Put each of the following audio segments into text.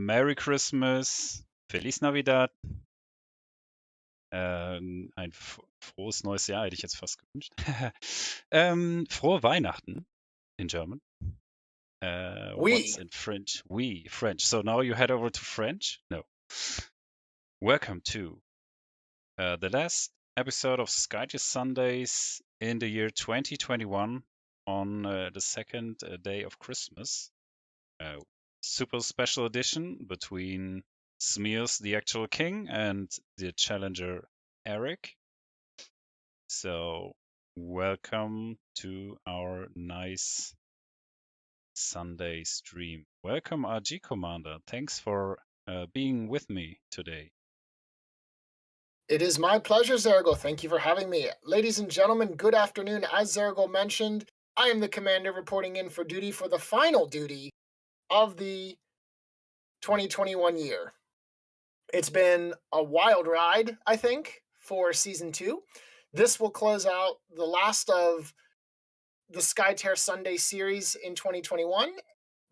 Merry Christmas, Feliz Navidad, ein frohes neues Jahr hätte ich jetzt fast gewünscht. Frohe Weihnachten in German. What's We. in French? We, French. So now you head over to French? No. Welcome to the last episode of Skytear Sundays in the year 2021 on the second day of Christmas. Super special edition between Smeoz, the actual king, and the challenger Eric. So welcome to our nice Sunday stream. Welcome, RGCommander. Thanks for being with me today. It is my pleasure, Zaraghul. Thank you for having me. Ladies and gentlemen, good afternoon. As Zaraghul mentioned, I am the commander reporting in for duty for the final duty of the 2021 year. It's been a wild ride, I think, for Season 2. This will close out the last of the Skytear Sunday series in 2021,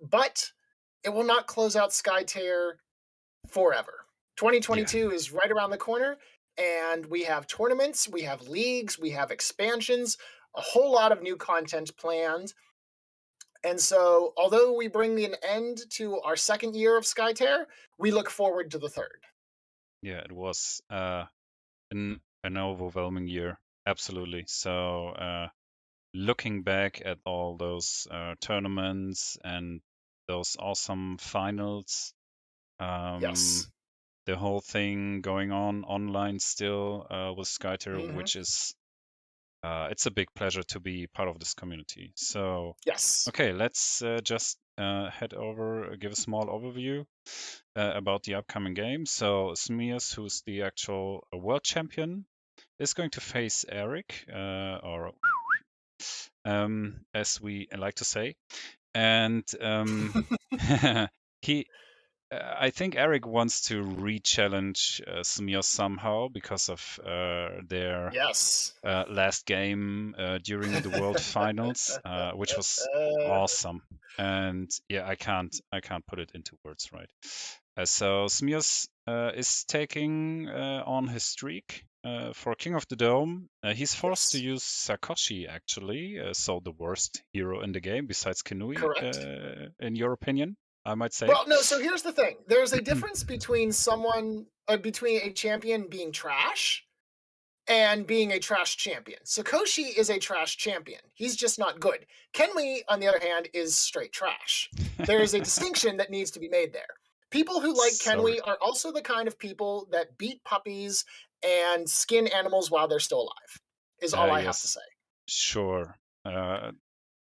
but it will not close out Skytear forever. 2022 is right around the corner, and we have tournaments, we have leagues, we have expansions, a whole lot of new content planned. And so, although we bring an end to our second year of Skytear, we look forward to the third. Yeah, it was an overwhelming year. Absolutely. So, looking back at all those tournaments and those awesome finals, Yes. the whole thing going on online still with Skytear, which is it's a big pleasure to be part of this community. So Yes. okay, let's just head over, give a small overview about the upcoming game. So Smeoz, who's the actual world champion, is going to face Eric, or as we like to say, and he. I think Eric wants to re-challenge Smeoz somehow because of their Yes. last game during the World Finals, which was awesome. And yeah, I can't put it into words, right? So Smeoz is taking on his streak for King of the Dome. He's forced to use Sakoshi, actually, so the worst hero in the game besides Kenui, Correct. in your opinion, I might say. Well, no, so here's the thing. There's a difference between between a champion being trash and being a trash champion. Sakoshi is a trash champion. He's just not good. Kenley, on the other hand, is straight trash. There is a distinction that needs to be made there. People who like Kenley are also the kind of people that beat puppies and skin animals while they're still alive, is all I have to say. Sure.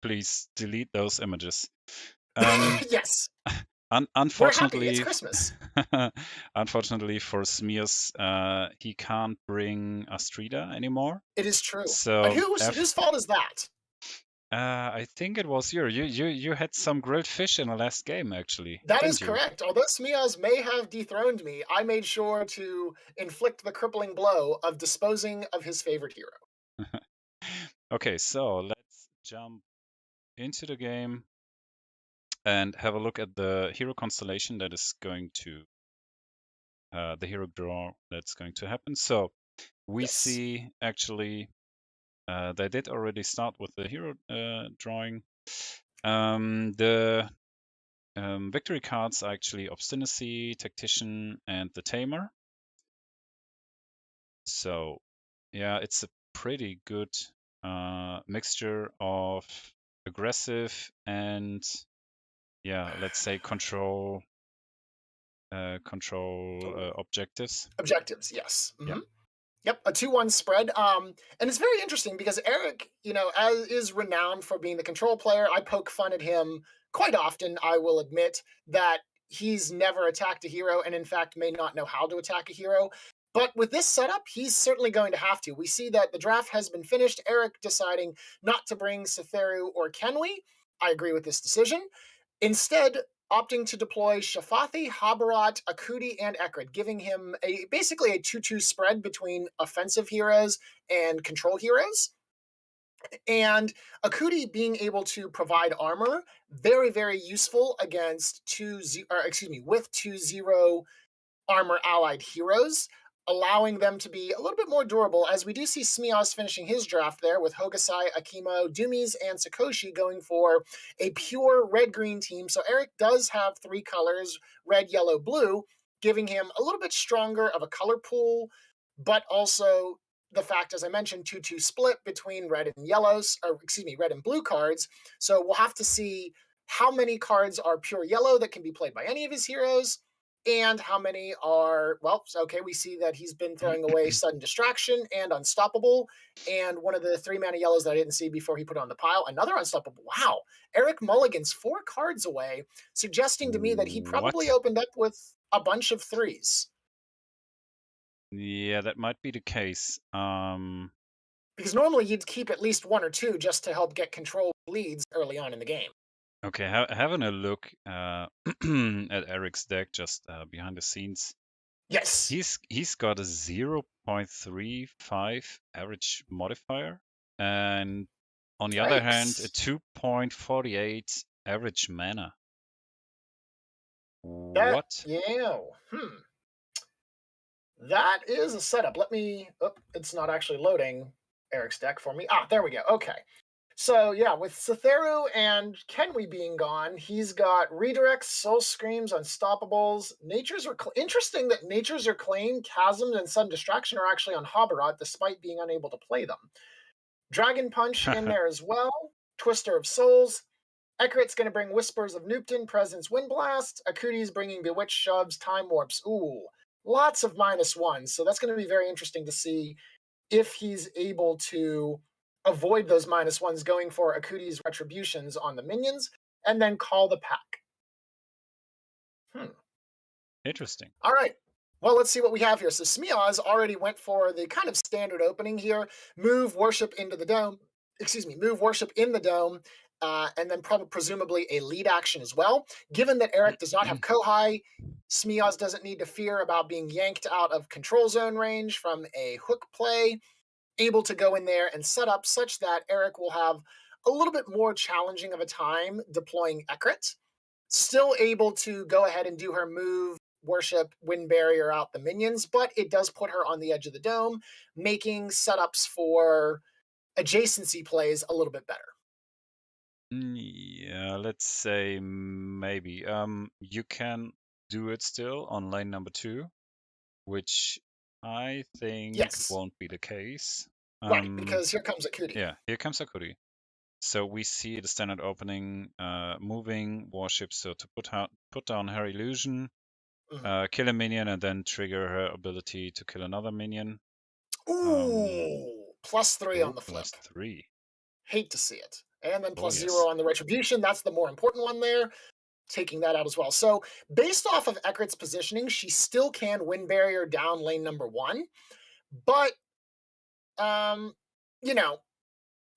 Please delete those images. Yes. Unfortunately, we're happy. It's Christmas. Unfortunately for Smeoz, he can't bring Astrida anymore. It is true. So and whose fault is that? I think it was you had some grilled fish in the last game, actually. That is correct. Although Smeoz may have dethroned me, I made sure to inflict the crippling blow of disposing of his favorite hero. Okay, so let's jump into the game and have a look at the hero constellation that is going to the hero draw that's going to happen. So we see actually they did already start with the hero drawing. The victory cards are actually Obstinacy, Tactician, and the Tamer. So yeah, it's a pretty good mixture of aggressive and let's say control objectives. Objectives, yes. Yeah. Yep, a 2-1 spread. And it's very interesting because Eric, is renowned for being the control player. I poke fun at him quite often, I will admit, that he's never attacked a hero and in fact may not know how to attack a hero. But with this setup, he's certainly going to have to. We see that the draft has been finished. Eric deciding not to bring Satheru or Kenley. I agree with this decision. Instead, opting to deploy Shafathi, Habarat, Akudi, and Ekrid, giving him basically a 2-2 spread between offensive heroes and control heroes. And Akuti being able to provide armor, very, very useful against with 2-0 armor allied heroes, allowing them to be a little bit more durable, as we do see Smeoz finishing his draft there with Hokusai, Akimo, Dumis, and Sakoshi going for a pure red-green team. So Eric does have three colors, red, yellow, blue, giving him a little bit stronger of a color pool, but also the fact, as I mentioned, 2-2 split between red and yellows, or excuse me, red and blue cards. So we'll have to see how many cards are pure yellow that can be played by any of his heroes, and how many are, well, okay, we see that he's been throwing away Sudden Distraction and Unstoppable, and one of the 3-mana yellows that I didn't see before he put on the pile, another Unstoppable. Wow. Eric Mulligan's 4 cards away, suggesting to me that he probably What? opened up with a bunch of 3s. Yeah, that might be the case. Because normally you'd keep at least 1 or 2 just to help get control leads early on in the game. Okay, having a look at Eric's deck just behind the scenes. Yes. He's got a 0.35 average modifier, and on the other hand, a Yikes. 2.48 average mana. That, What? yeah. That is a setup. Let me. Oh, it's not actually loading Eric's deck for me. Ah, there we go. Okay. So yeah, with Satheru and Kenwi being gone, he's got redirects, soul screams, unstoppables. Interesting that Nature's Reclaim, Chasms, and Sudden Distraction are actually on Habarat, despite being unable to play them. Dragon Punch in there as well. Twister of Souls. Ekaret's going to bring Whispers of Nupton, Presence, Windblast. Akuti's bringing Bewitched Shoves, Time Warps. Ooh, lots of -1s. So that's going to be very interesting to see if he's able to avoid those -1s, going for Akuti's Retributions on the minions, and then call the pack. Interesting. All right. Well, let's see what we have here. So Smeoz already went for the kind of standard opening here. Move worship into the dome. Excuse me, move worship in the dome, and then presumably a lead action as well. Given that Eric does not have Kohai, Smeoz doesn't need to fear about being yanked out of control zone range from a hook play, able to go in there and set up such that Eric will have a little bit more challenging of a time deploying Ekaret. Still able to go ahead and do her move, worship, wind barrier out the minions, but it does put her on the edge of the dome, making setups for adjacency plays a little bit better. Yeah, let's say maybe. You can do it still on lane number 2, which I think Yes. won't be the case. Right, because here comes Akuti. Yeah, here comes Akuri. So we see the standard opening, moving warship. So to put down her illusion, kill a minion, and then trigger her ability to kill another minion. Ooh, +3 on the flip. +3. Hate to see it. And then Oh, +0 yes. on the retribution. That's the more important one there. Taking that out as well. So based off of Ekaret's positioning, she still can wind barrier down lane number 1. But you know,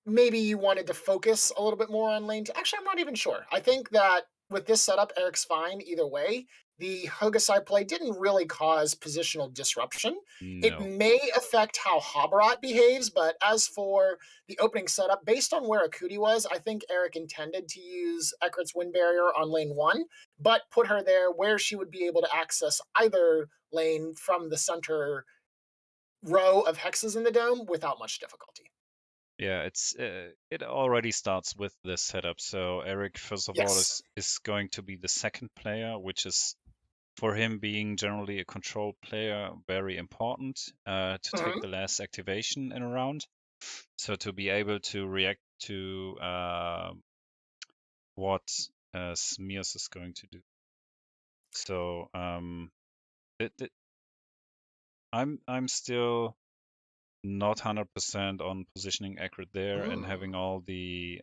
maybe you wanted to focus a little bit more on lane 2. Actually, I'm not even sure. I think that with this setup, Eric's fine either way. The Hokusai play didn't really cause positional disruption. It No. may affect how Habarat behaves, but as for the opening setup, based on where Akuti was, I think Eric intended to use Ekaret's wind barrier on lane 1, but put her there where she would be able to access either lane from the center row of hexes in the dome without much difficulty. Yeah, it already starts with this setup. So Eric, first of all, Yes. is going to be the second player, which is for him being generally a control player very important to take the last activation in a round. So to be able to react to what Smeoz is going to do. So I'm still not 100% on positioning accurate there and having all the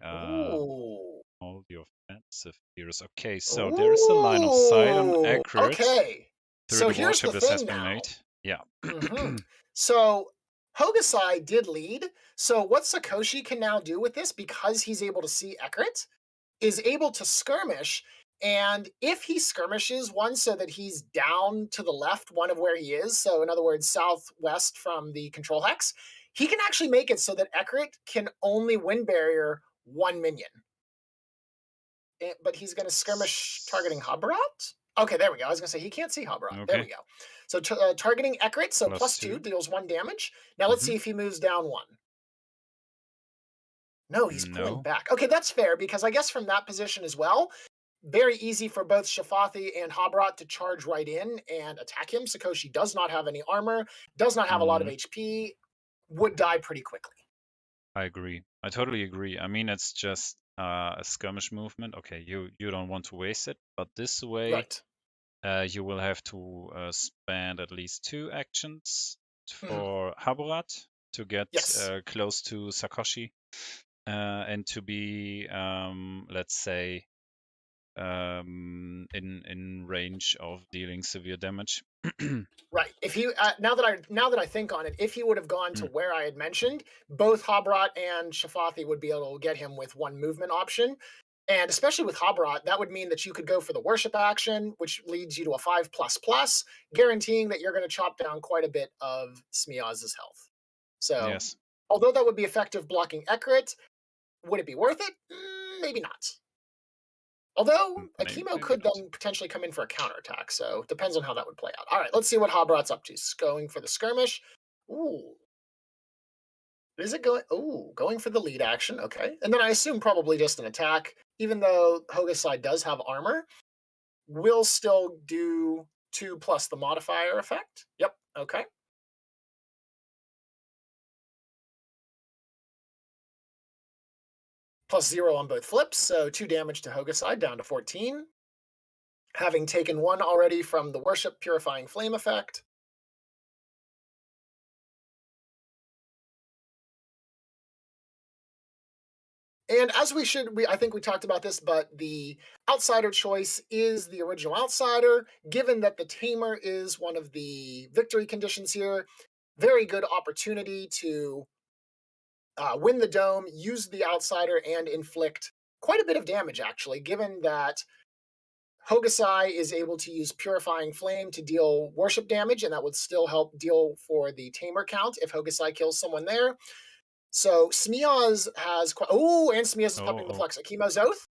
offensive heroes. Okay, so there is a line of sight on accurate Okay. through So the here's warship the that has thing been now. made. Yeah. So Hokusai did lead. So what Sakoshi can now do with this, because he's able to see Ekaret, is able to skirmish And if he skirmishes one so that he's down to the left, one of where he is, so in other words, southwest from the control hex, he can actually make it so that Ekrit can only wind barrier one minion. But he's going to skirmish targeting Habrat? Okay, there we go. I was going to say he can't see Habrat. There we Okay. go. So targeting Ekrit, so +2, +2. deals 1 damage. Now let's see if he moves down 1. No, he's pulling No. back. Okay, that's fair because I guess from that position as well, very easy for both Shafathi and Habrat to charge right in and attack him. Sakoshi does not have any armor, does not have a lot of HP, would die pretty quickly. I agree. I totally agree. I mean, it's just a skirmish movement. Okay, you don't want to waste it, but this way, Right. you will have to spend at least 2 actions for Haburat to get Yes. close to Sakoshi and to be, let's say, in range of dealing severe damage. Right. If you now that I think on it, if he would have gone to Mm, where I had mentioned, both Habrat and Shafathi would be able to get him with one movement option. And especially with Habrat, that would mean that you could go for the worship action, which leads you to a 5++, guaranteeing that you're going to chop down quite a bit of Smeoz's health. So, yes. although that would be effective blocking Ekrit, would it be worth it? Maybe not. Although Akimo Maybe could not. then potentially come in for a counterattack, so depends on how that would play out. All right, let's see what Habrat's up to. Going for the skirmish. Ooh. Is it going? Ooh, going for the lead action. Okay. And then I assume probably just an attack, even though Hokusai does have armor, will still do 2 plus the modifier effect. Yep. Okay. +0 on both flips, so 2 damage to Hokusai, down to 14. Having taken 1 already from the Worship Purifying Flame effect. And as I think we talked about this, but the outsider choice is the original outsider. Given that the tamer is one of the victory conditions here, very good opportunity to win the dome, use the outsider, and inflict quite a bit of damage, actually, given that Hokusai is able to use Purifying Flame to deal worship damage, and that would still help deal for the tamer count if Hokusai kills someone there. So Smeoz has and Smeoz is pumping the Oh. flux. Akimo's Oath.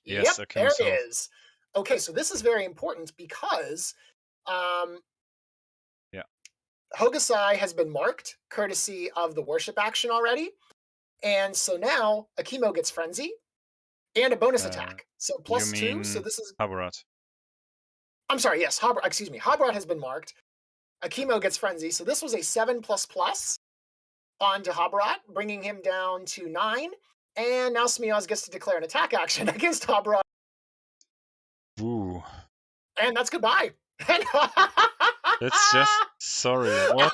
Yes, Yep, there Akimo's it Oath. is. Okay, so this is very important because um, Yeah. Hokusai has been marked courtesy of the worship action already, and so now Akimo gets frenzy and a bonus attack. So You +2. So mean this is. Haburat? I'm sorry. Yes, excuse me. Habrat has been marked. Akimo gets frenzy. So this was a 7++ onto Habrat, bringing him down to 9. And now Smeoz gets to declare an attack action against Habrat. Ooh. And that's goodbye. That's just sorry, what?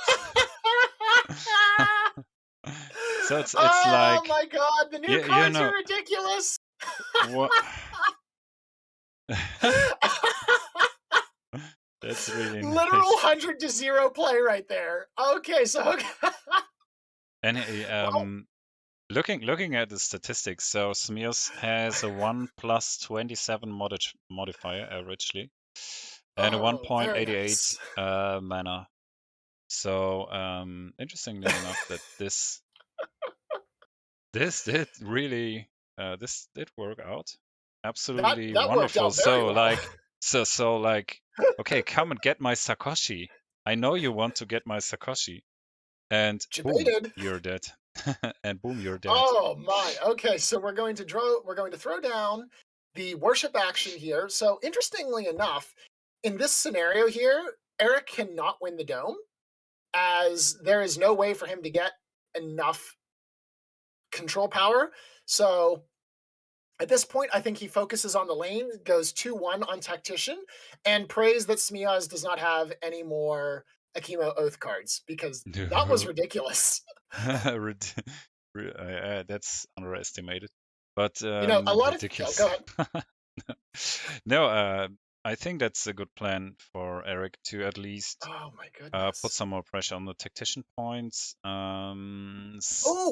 So it's Oh like my god, the new you cards are know ridiculous. what that's really Literal nice. 100-0 play right there. Okay, so And well, looking at the statistics, so Smeoz has a 1 plus 27 modifier averagely, and a oh, very 1.88 nice. mana. So interestingly enough, that this did really this did work out absolutely That worked wonderful. out very So well. like okay, come and get my Sakoshi. I know you want to get my Sakoshi, and boom, Debated. you're dead. And boom, you're dead. Oh my. Okay, so we're going to throw down the worship action here. So interestingly enough, in this scenario here, Eric cannot win the dome, as there is no way for him to get enough control power. So at this point, I think he focuses on the lane, goes 2-1 on Tactician, and prays that Smeoz does not have any more Akimo Oath cards, because that was No. ridiculous. That's underestimated, but A lot of. Oh, ridiculous. go ahead. No, I think that's a good plan for Eric to at least Oh my put goodness. some more pressure on the tactician points. Oh,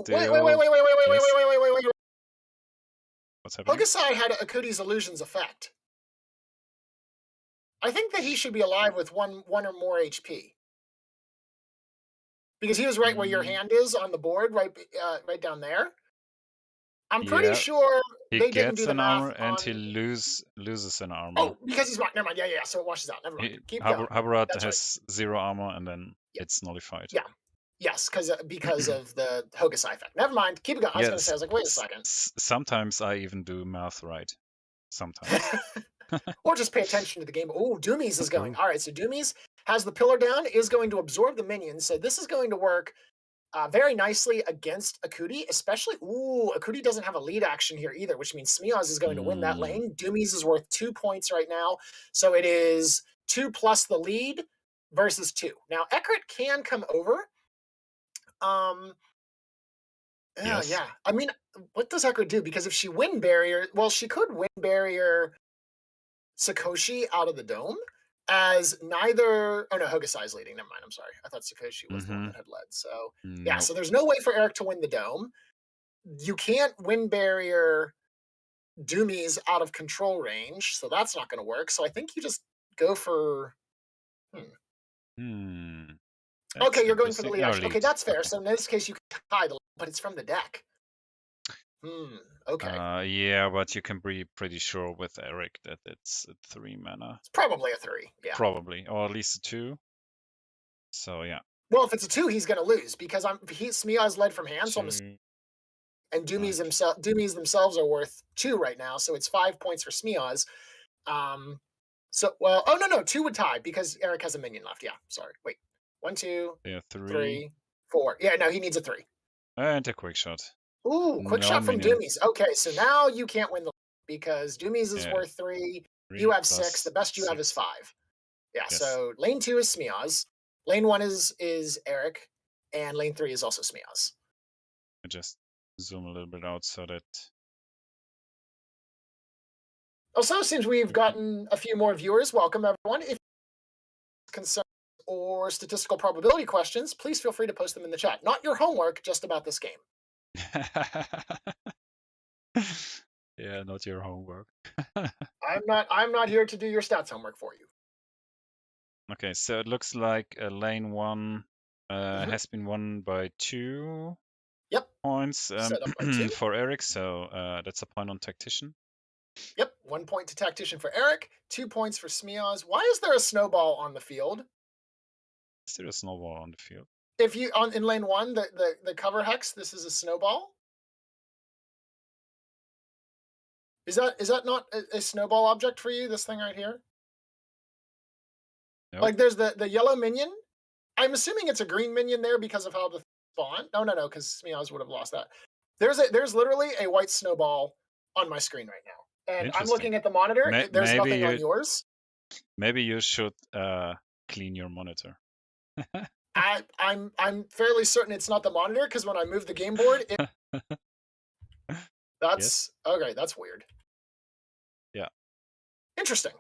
wait, wait, wait, Still, wait, wait, wait, wait, wait, wait, yes. wait, wait, wait, wait, wait. What's happening? Hokusai had Akuti's illusions effect. I think that he should be alive with one or more HP. Because he was right where your hand is on the board, right down there. I'm pretty sure he they didn't gets do the an math armor and on... he loses an armor. Oh, because he's blocked. Never mind. Yeah, so it washes out. Never mind. Keep going. Haburat That's has 0 armor and then it's nullified. Yeah. Yes, because of the Hokusai effect. Never mind. Keep it going. I was going to say, I was like, wait a second. Sometimes I even do math right. Sometimes. Or just pay attention to the game. Oh, Doomies is going. All right, so Doomies has the pillar down, is going to absorb the minions. So this is going to work very nicely against Akuti, especially... Ooh, Akuti doesn't have a lead action here either, which means Smeoz is going to win that lane. Doomies is worth 2 points right now. So it is 2 plus the lead versus 2. Now, Ekrit can come over. Yes. Yeah. I mean, what does Ekrit do? Because if she win barrier... Well, she could win barrier Sakoshi out of the dome, as neither... Oh, no, Hokusai's leading. Never mind. I'm sorry. I thought Sakoshi was the one that had led. So, yeah, so there's no way for Eric to win the dome. You can't win barrier Doomies out of control range, so that's not going to work. So I think you just go for... Okay, you're going for the lead action. Okay, that's fair. So in this case, you can tie the... But it's from the deck. Okay. Yeah, but you can be pretty sure with Eric that it's a 3 mana. It's probably a 3, yeah. Probably, or at least a 2. So, yeah. Well, if it's a 2, he's going to lose, because Smeoz led from hand, so and Doomies themselves are worth 2 right now, so it's 5 points for Smeoz. So, well, oh, no, 2 would tie, because Eric has a minion left. Yeah, sorry. Wait. 1, 2, 3, 4. Yeah, no, he needs a 3. And a quick shot. Ooh, quick shot from Doomies. Okay, so now you can't win the because Doomies is worth 3. You have 6. The best you have is 5. Yeah, so lane 2 is Smeoz. Lane 1 is Eric. And lane 3 is also Smeoz. I just zoom a little bit out so that... Also, it seems we've gotten a few more viewers. Welcome, everyone. If concerns or statistical probability questions, please feel free to post them in the chat. Not your homework, just about this game. Yeah, not your homework. I'm not here to do your stats homework for you. Okay, so it looks like lane 1 has been won by 2 points for Eric, so that's a point on Tactician. Yep, 1 point to Tactician for Eric, 2 points for Smeoz. Why is there a snowball on the field? Is there a snowball on the field? If you in lane 1, the cover hex, this is a snowball. Is that not a snowball object for you? This thing right here. Nope. Like there's the yellow minion. I'm assuming it's a green minion there because of how the spawn. No, because Smeoz would have lost that. There's literally a white snowball on my screen right now, and I'm looking at the monitor. There's nothing on yours. Maybe you should clean your monitor. I'm fairly certain it's not the monitor because when I move the game board, that's okay. That's weird. Yeah. Interesting.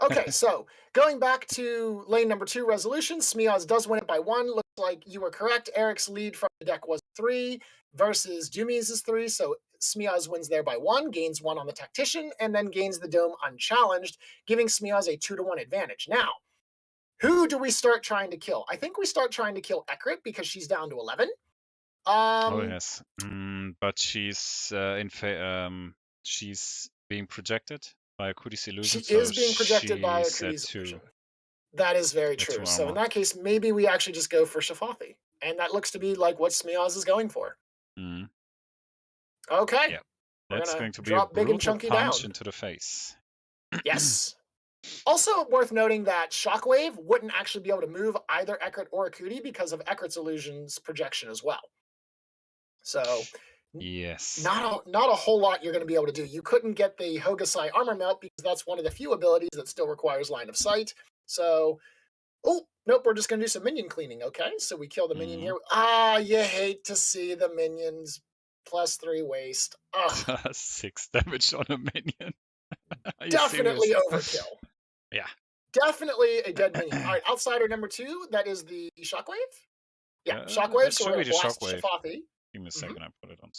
Okay, so going back to lane number 2 resolution, Smeoz does win it by 1. Looks like you were correct. Eric's lead from the deck was 3 versus Doomies is 3. So Smeoz wins there by 1, gains 1 on the Tactician, and then gains the dome unchallenged, giving Smeoz a 2-1 advantage. Now, who do we start trying to kill? I think we start trying to kill Ekrit because she's down to 11. Oh yes, but she's she's being projected by Akuti's illusion. She is being projected by Akuti's illusion. That is very true. So in that case, maybe we actually just go for Shafathi, and that looks to be like what Smeoz is going for. Okay, yeah. That's going to be a big and chunky punch into the face. Yes. Also worth noting that Shockwave wouldn't actually be able to move either Ekrit or Akuti because of Ekrit's illusion's projection as well. So yes, not a whole lot you're going to be able to do. You couldn't get the Hokusai armor melt because that's one of the few abilities that still requires line of sight. So, oh nope, we're just going to do some minion cleaning. Okay, so we kill the minion here. You hate to see the minions +3 waste. 6 damage on a minion. Definitely overkill. Yeah. Definitely a dead minion. All right, outsider number 2, that is the Shockwave. Yeah, Shockwave. So we're going to blast Shafathi. Give me a second, I put it on.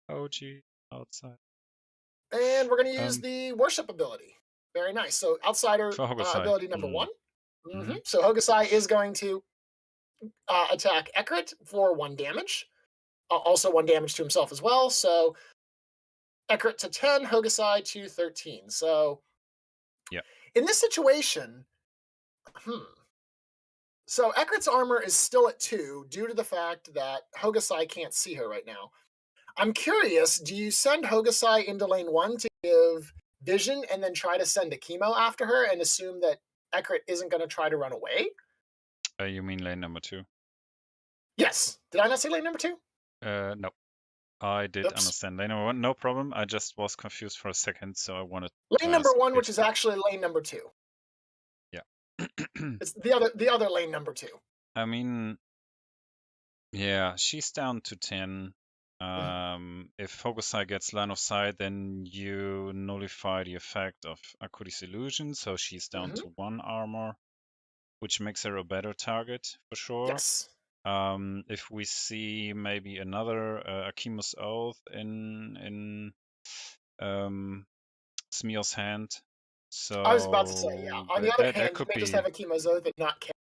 OG outside. And we're going to use the worship ability. Very nice. So outsider For Hogosai. ability number 1. So Hogosai is going to attack Ekrit for 1 damage. Also 1 damage to himself as well. So Ekrit to 10, Hogosai to 13. So yeah, in this situation, so Ekrit's armor is still at 2 due to the fact that Hogosai can't see her right now. I'm curious, do you send Hogosai into lane 1 to give vision and then try to send a chemo after her and assume that Ekrit isn't going to try to run away? you mean lane number 2? Yes. Did I not say lane number 2? No. I did understand lane number 1, no problem. I just was confused for a second, so I wanted lane number 1, which is actually lane number 2. Yeah. It's the other lane number 2. I mean, yeah, she's down to 10. If Hogosai gets line of sight, then you nullify the effect of Akuri's illusion, so she's down to 1 armor, which makes her a better target for sure. Yes. If we see maybe another Akima's Oath in Smeoz hand, so I was about to say, yeah. On the other hand, you may just have Akima's Oath and not care.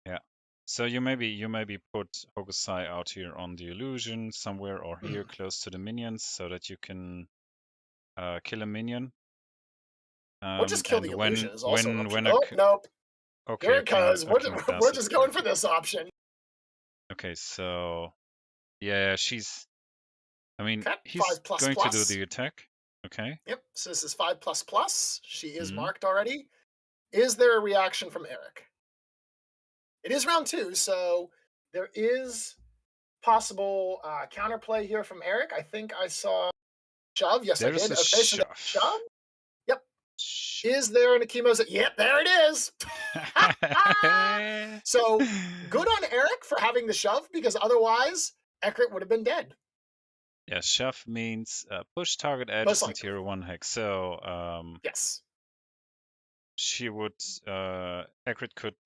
Yeah. So you maybe put Hogosai out here on the illusion somewhere or here close to the minions so that you can kill a minion. Or just kill the illusion is also an option. Nope. Okay, here it goes. We're just going for this option. Okay, so yeah, she's. I mean, okay. he's 5++. going to do the attack. Okay. Yep. So this is 5++. She is marked already. Is there a reaction from Eric? It is round 2, so there is possible counterplay here from Eric. I think I saw shove. Yes, There's I did. A okay, shove. So shove. Yep. Is there an Akima's? Yep, there it is. So good on Eric for having the shove, because otherwise Ekrit would have been dead. Yeah, shove means push target adjacent tier 1 hex. So yes, she would. Ekrit could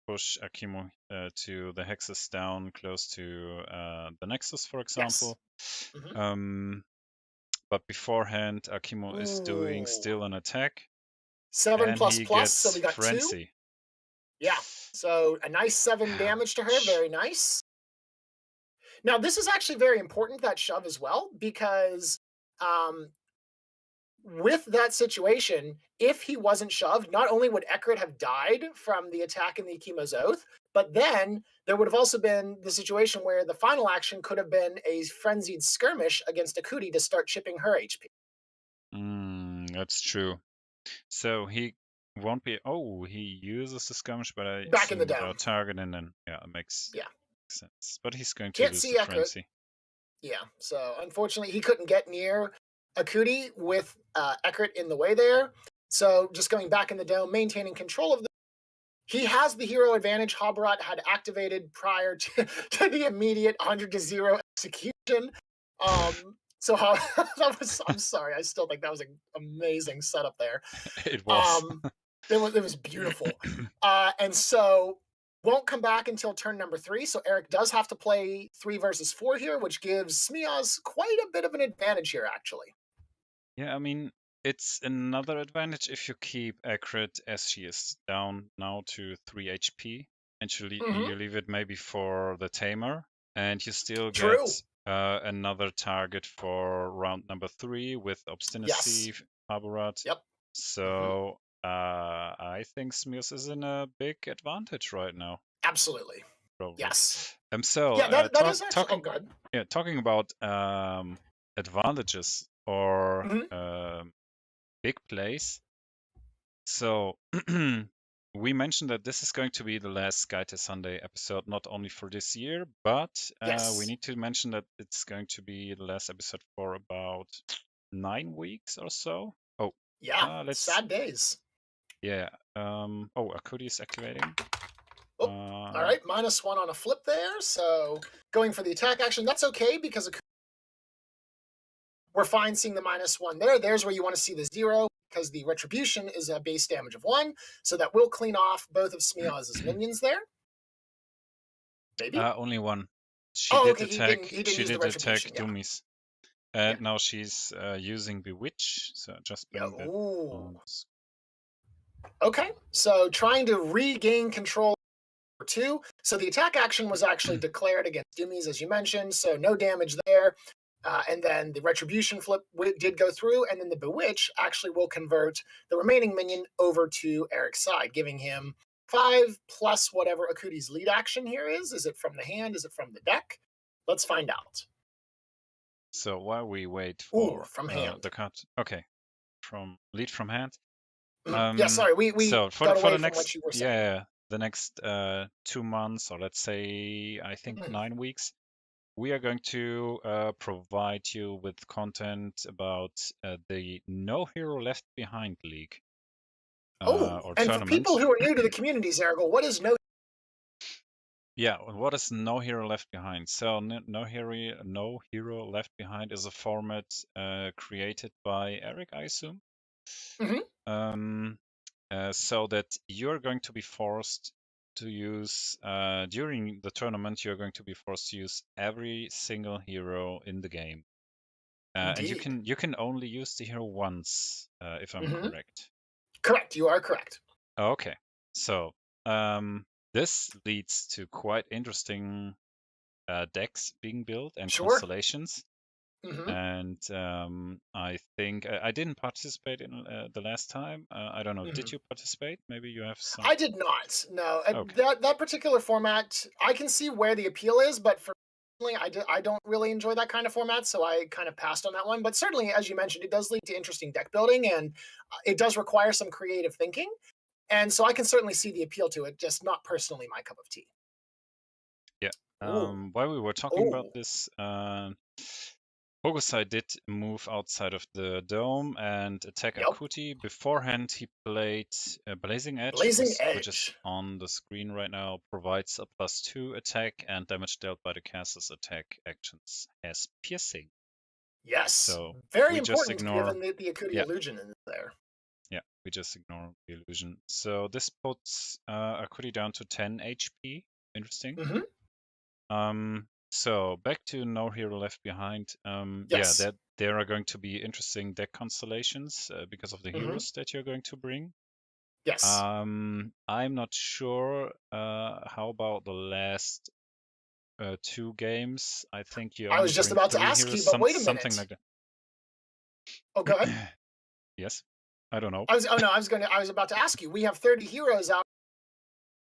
push Akimo to the hexes down close to the nexus, for example. Yes. But beforehand, Akimo is doing still an attack. 7++, so we got frenzy. 2. Yeah, so a nice 7 damage to her. Very nice. Now, this is actually very important, that shove as well, because with that situation, if he wasn't shoved, not only would Ekrit have died from the attack in the Akima's Oath, but then there would have also been the situation where the final action could have been a frenzied skirmish against Akuri to start chipping her HP. That's true. So he won't be. Oh, he uses the skirmish, but I back in the down target, and then it makes sense. But he's going to Can't lose see the Ekrit. frenzy. Yeah. So unfortunately, he couldn't get near Akuri with Ekrit in the way there. So just going back in the dome, maintaining control of the. He has the hero advantage Habarat had activated prior to the immediate 100-0 execution. So I'm sorry, I still think that was an amazing setup there. It was. It was beautiful. And so won't come back until turn number 3. So Eric does have to play 3 versus 4 here, which gives Smeoz quite a bit of an advantage here, actually. Yeah, I mean, it's another advantage if you keep Ekrit as she is down now to 3 HP, and you leave it maybe for the Tamer, and you still get another target for round number 3 with Obstinacy, Habarat. Yep. So I think Smeoz is in a big advantage right now. Absolutely. Probably. Yes. So yeah, that is actually good. Yeah, talking about advantages or big plays. So we mentioned that this is going to be the last Skytear Sunday episode, not only for this year, but we need to mention that it's going to be the last episode for about 9 weeks or so. Oh, yeah, sad days. Yeah. Akudi is activating. All right, -1 on a flip there. So going for the attack action, that's okay because we're fine seeing the -1 there. There's where you want to see the 0 because the retribution is a base damage of 1. So that will clean off both of Smeoz's minions there. Maybe? Only 1. She did attack. She did attack Dumis. And now she's using Bewitch, so just Yeah. bring that Ooh. on. Okay. So trying to regain control for 2. So the attack action was actually declared against Doomies, as you mentioned. So no damage there. And then the Retribution flip did go through, and then the Bewitch actually will convert the remaining minion over to Eric's side, giving him 5 plus whatever Akuti's lead action here is. Is it from the hand? Is it from the deck? Let's find out. So while we wait Ooh, for from hand. the cut, okay, from lead from hand. Yeah, sorry, we So got for away the from next what you were saying. the next 2 months, or let's say I think 9 weeks, we are going to provide you with content about the No Hero Left Behind League or And for tournament. people who are new to the community, Zaraghul, what is no? Yeah, what is No Hero Left Behind? So No Hero Left Behind is a format created by Eric, I assume. Mm-hmm. So that you're going to be forced to use during the tournament. You're going to be forced to use every single hero in the game, and Indeed. you can only use the hero once, if I'm correct. Correct. You are correct. Okay, so this leads to quite interesting decks being built and Sure. constellations. Mm-hmm. And I think I didn't participate in the last time. I don't know. Mm-hmm. Did you participate? Maybe you have some. I did not. No, Okay. that particular format, I can see where the appeal is, but for me, I don't really enjoy that kind of format, so I kind of passed on that one. But certainly, as you mentioned, it does lead to interesting deck building, and it does require some creative thinking. And so I can certainly see the appeal to it, just not personally my cup of tea. Yeah. Ooh. While we were talking about Ooh. this, Bogusai did move outside of the dome and attack Yep. Akuti. Beforehand, he played Blazing Edge, Blazing which is Edge. on the screen right now, provides a +2 attack, and damage dealt by the caster's attack actions has piercing. Yes. So Very we just important ignore. given the Akuti Yeah, illusion in there. yeah, we just ignore the illusion. So this puts Akuti down to 10 HP. Interesting. So back to No Hero Left Behind. Yeah, Yes. there are going to be interesting deck constellations because of the heroes that you're going to bring. Yes. I'm not sure how about the last 2 games. I think you I only was just bring about to 3 ask heroes, you, but wait a something minute. like that. Oh, go ahead. Yes, I don't know. I was about to ask you. We have 30 heroes out.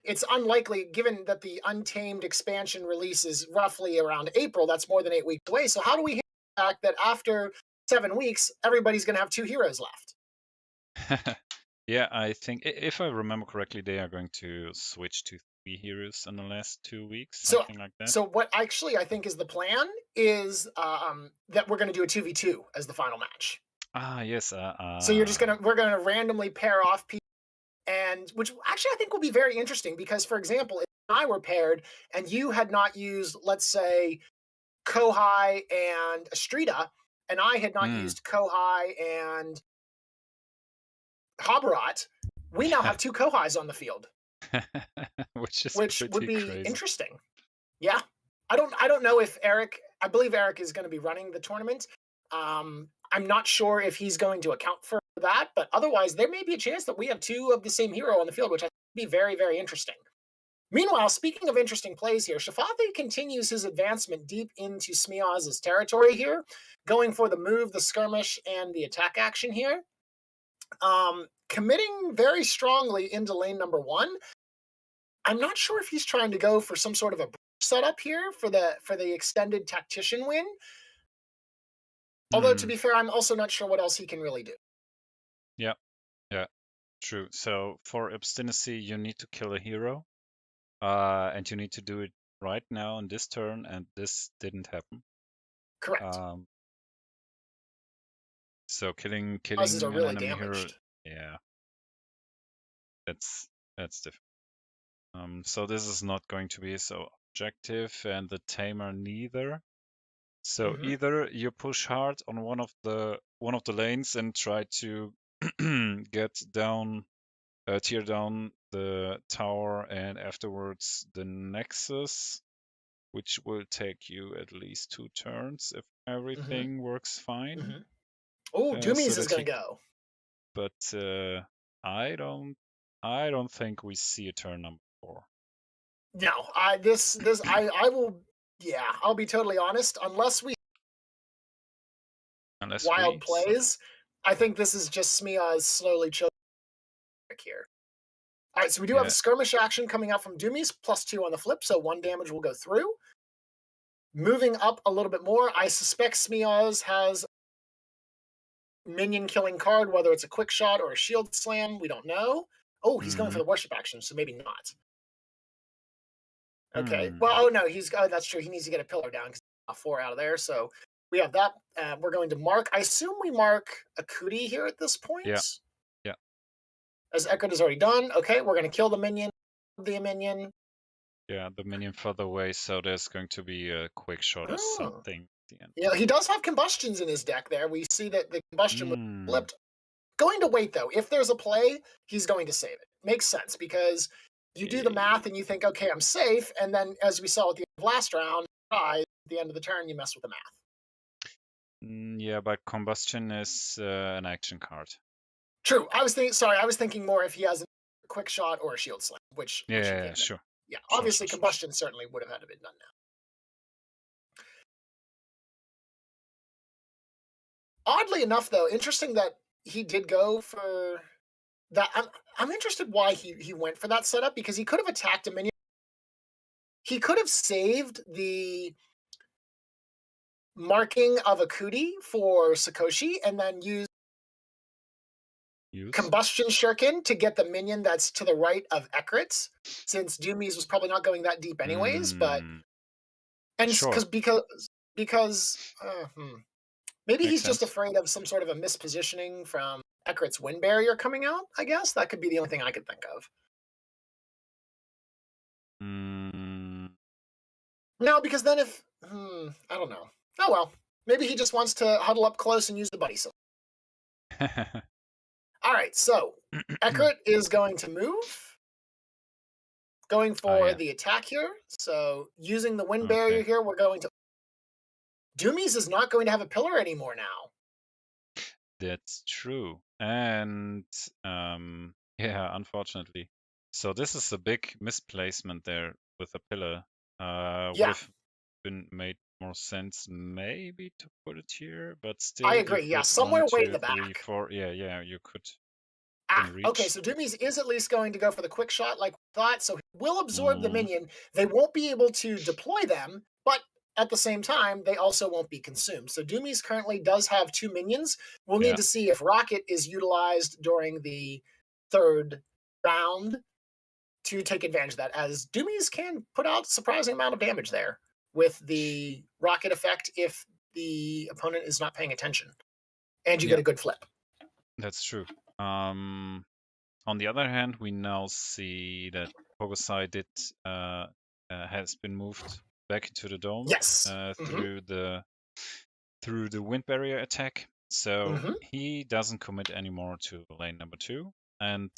It's unlikely, given that the Untamed expansion release is roughly around April. That's more than 8 weeks away. So how do we handle the fact that after 7 weeks, everybody's going to have 2 heroes left? Yeah, I think if I remember correctly, they are going to switch to 3 heroes in the last 2 weeks, So, something like that. so what actually I think is the plan is that we're going to do a 2v2 as the final match. Ah, yes. So we're gonna randomly pair off people, and which actually I think will be very interesting because, for example, if I were paired and you had not used, let's say, Kohai and Astrida, and I had not used Kohai and Habarat, we now have 2 Kohais on the field, which is which would pretty be crazy. interesting. Yeah, I don't know if Eric. I believe Eric is going to be running the tournament. I'm not sure if he's going to account for that, but otherwise, there may be a chance that we have 2 of the same hero on the field, which I think would be very, very interesting. Meanwhile, speaking of interesting plays here, Shafathi continues his advancement deep into Smeoz's territory here, going for the move, the skirmish, and the attack action here. Committing very strongly into lane number 1. I'm not sure if he's trying to go for some sort of a setup here for the extended tactician win. Although, to be fair, I'm also not sure what else he can really do. Yeah, yeah, true. So for obstinacy, you need to kill a hero, and you need to do it right now in this turn, and this didn't happen. Correct. So killing Houses are an really enemy damaged. hero, yeah, that's different. So this is not going to be so objective, and the tamer neither. So either you push hard on one of the lanes and try to get down, tear down the tower, and afterwards the nexus, which will take you at least 2 turns if everything works fine. Oh, So Doomies is that going to go. But I don't think we see a turn number 4. No, I will. Yeah, I'll be totally honest. Unless we wild plays, I think this is just Smeoz slowly choking here. All right, so we do have a skirmish action coming out from Doomies, +2 on the flip, so 1 damage will go through. Moving up a little bit more, I suspect Smeoz has minion killing card, whether it's a quick shot or a shield slam, we don't know. Oh, he's going for the worship action, so maybe not. Okay, well, oh no, that's true. He needs to get a pillar down because 4 out of there, so we have that. We're going to mark. I assume we mark a Cootie here at this point. Yeah. As Eckert is already done. Okay, we're going to kill the minion. Yeah, the minion further away, so there's going to be a quick shot or something at the end. Yeah, he does have combustions in his deck there. We see that the combustion was flipped. Going to wait, though. If there's a play, he's going to save it. Makes sense, because you do the math and you think, okay, I'm safe, and then, as we saw at the end of last round, at the end of the turn, you mess with the math. Yeah, but combustion is an action card. True. I was thinking more if he has a quick shot or a shield slam, which yeah, sure. Yeah, obviously combustion certainly would have had to be done now. Oddly enough, though, interesting that he did go for that. I'm interested why he went for that setup, because he could have attacked a minion. He could have saved the marking of a Cootie for Sakoshi and then used Combustion Shuriken to get the minion that's to the right of Eckert, since Doomies was probably not going that deep anyways, but because maybe he's just afraid of some sort of a mispositioning from Eckert's Wind Barrier coming out, I guess. That could be the only thing I could think of. No, because then if I don't know. Oh well. Maybe he just wants to huddle up close and use the buddy system. All right, so Eckert is going to move. Going for the attack here. So using the Wind Barrier here, we're going to... Doomies is not going to have a pillar anymore now. That's true. And yeah, unfortunately. So this is a big misplacement there with a pillar. Would have been made more sense maybe to put it here, but still. I agree. Yeah, somewhere way in the back. 3, 4. Yeah, you could. Okay, so Doomies is at least going to go for the quick shot like we thought, so he will absorb the minion. They won't be able to deploy them, but at the same time, they also won't be consumed. So Doomies currently does have 2 minions. We'll need to see if Rocket is utilized during the 3rd round to take advantage of that, as Doomies can put out a surprising amount of damage there with the Rocket effect if the opponent is not paying attention. And you get a good flip. That's true. On the other hand, we now see that Pogosai has been moved back into the dome through the Wind Barrier attack. So he doesn't commit anymore to lane number 2. And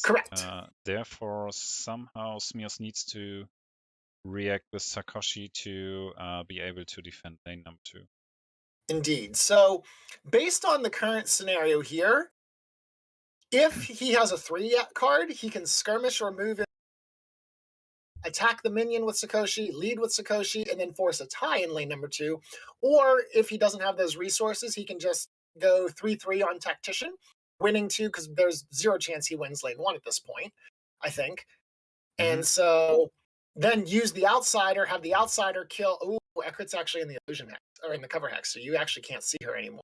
therefore, somehow Smeoz needs to react with Sakoshi to be able to defend lane number 2. Indeed. So, based on the current scenario here, if he has a 3 card, he can skirmish or move in, attack the minion with Sakoshi, lead with Sakoshi, and then force a tie in lane number 2. Or if he doesn't have those resources, he can just go 3-3 on Tactician, winning 2, because there's 0 chance he wins lane 1 at this point, I think. And so then use the outsider, have the outsider kill. Oh, Eckert's actually in the illusion hex, or in the cover hex, so you actually can't see her anymore.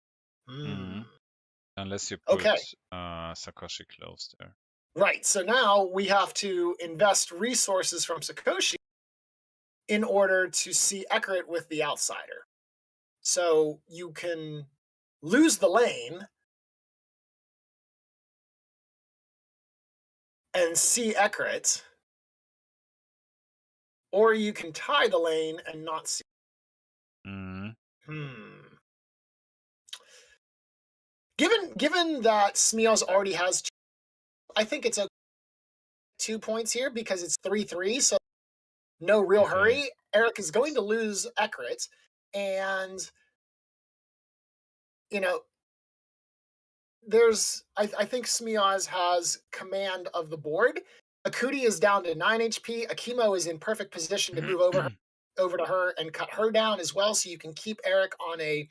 Unless you put Sakoshi close there. Right, so now we have to invest resources from Sakoshi in order to see Eckert with the outsider. So you can lose the lane and see Eckert, or you can tie the lane and not see. Given that Smeoz already has 2, I think it's 2 points here because it's 3-3, so no real hurry. Eric is going to lose Ekrit, and you know, I think Smeoz has command of the board. Akuti is down to 9 HP. Akimo is in perfect position to move over to her and cut her down as well, so you can keep Eric on a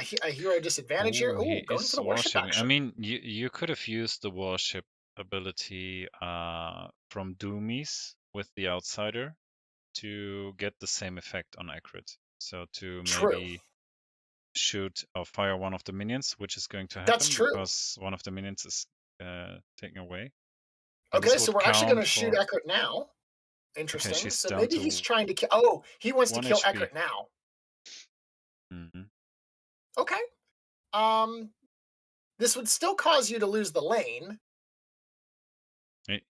hero disadvantage here. Oh, he Oh, going for is the worship warshipping. I action. mean, you could have used the warship ability from Doomies with the outsider to get the same effect on accurate. So to True. maybe shoot or fire one of the minions, which is going to That's happen true. because one of the minions is taken away. And Okay, this so would we're actually going count to shoot for. Ekrit now. Okay, Interesting. she's So down maybe he's to trying to kill. Oh, he wants to 1 kill HP. Ekrit now. Hmm. Okay. Um, this would still cause you to lose the lane.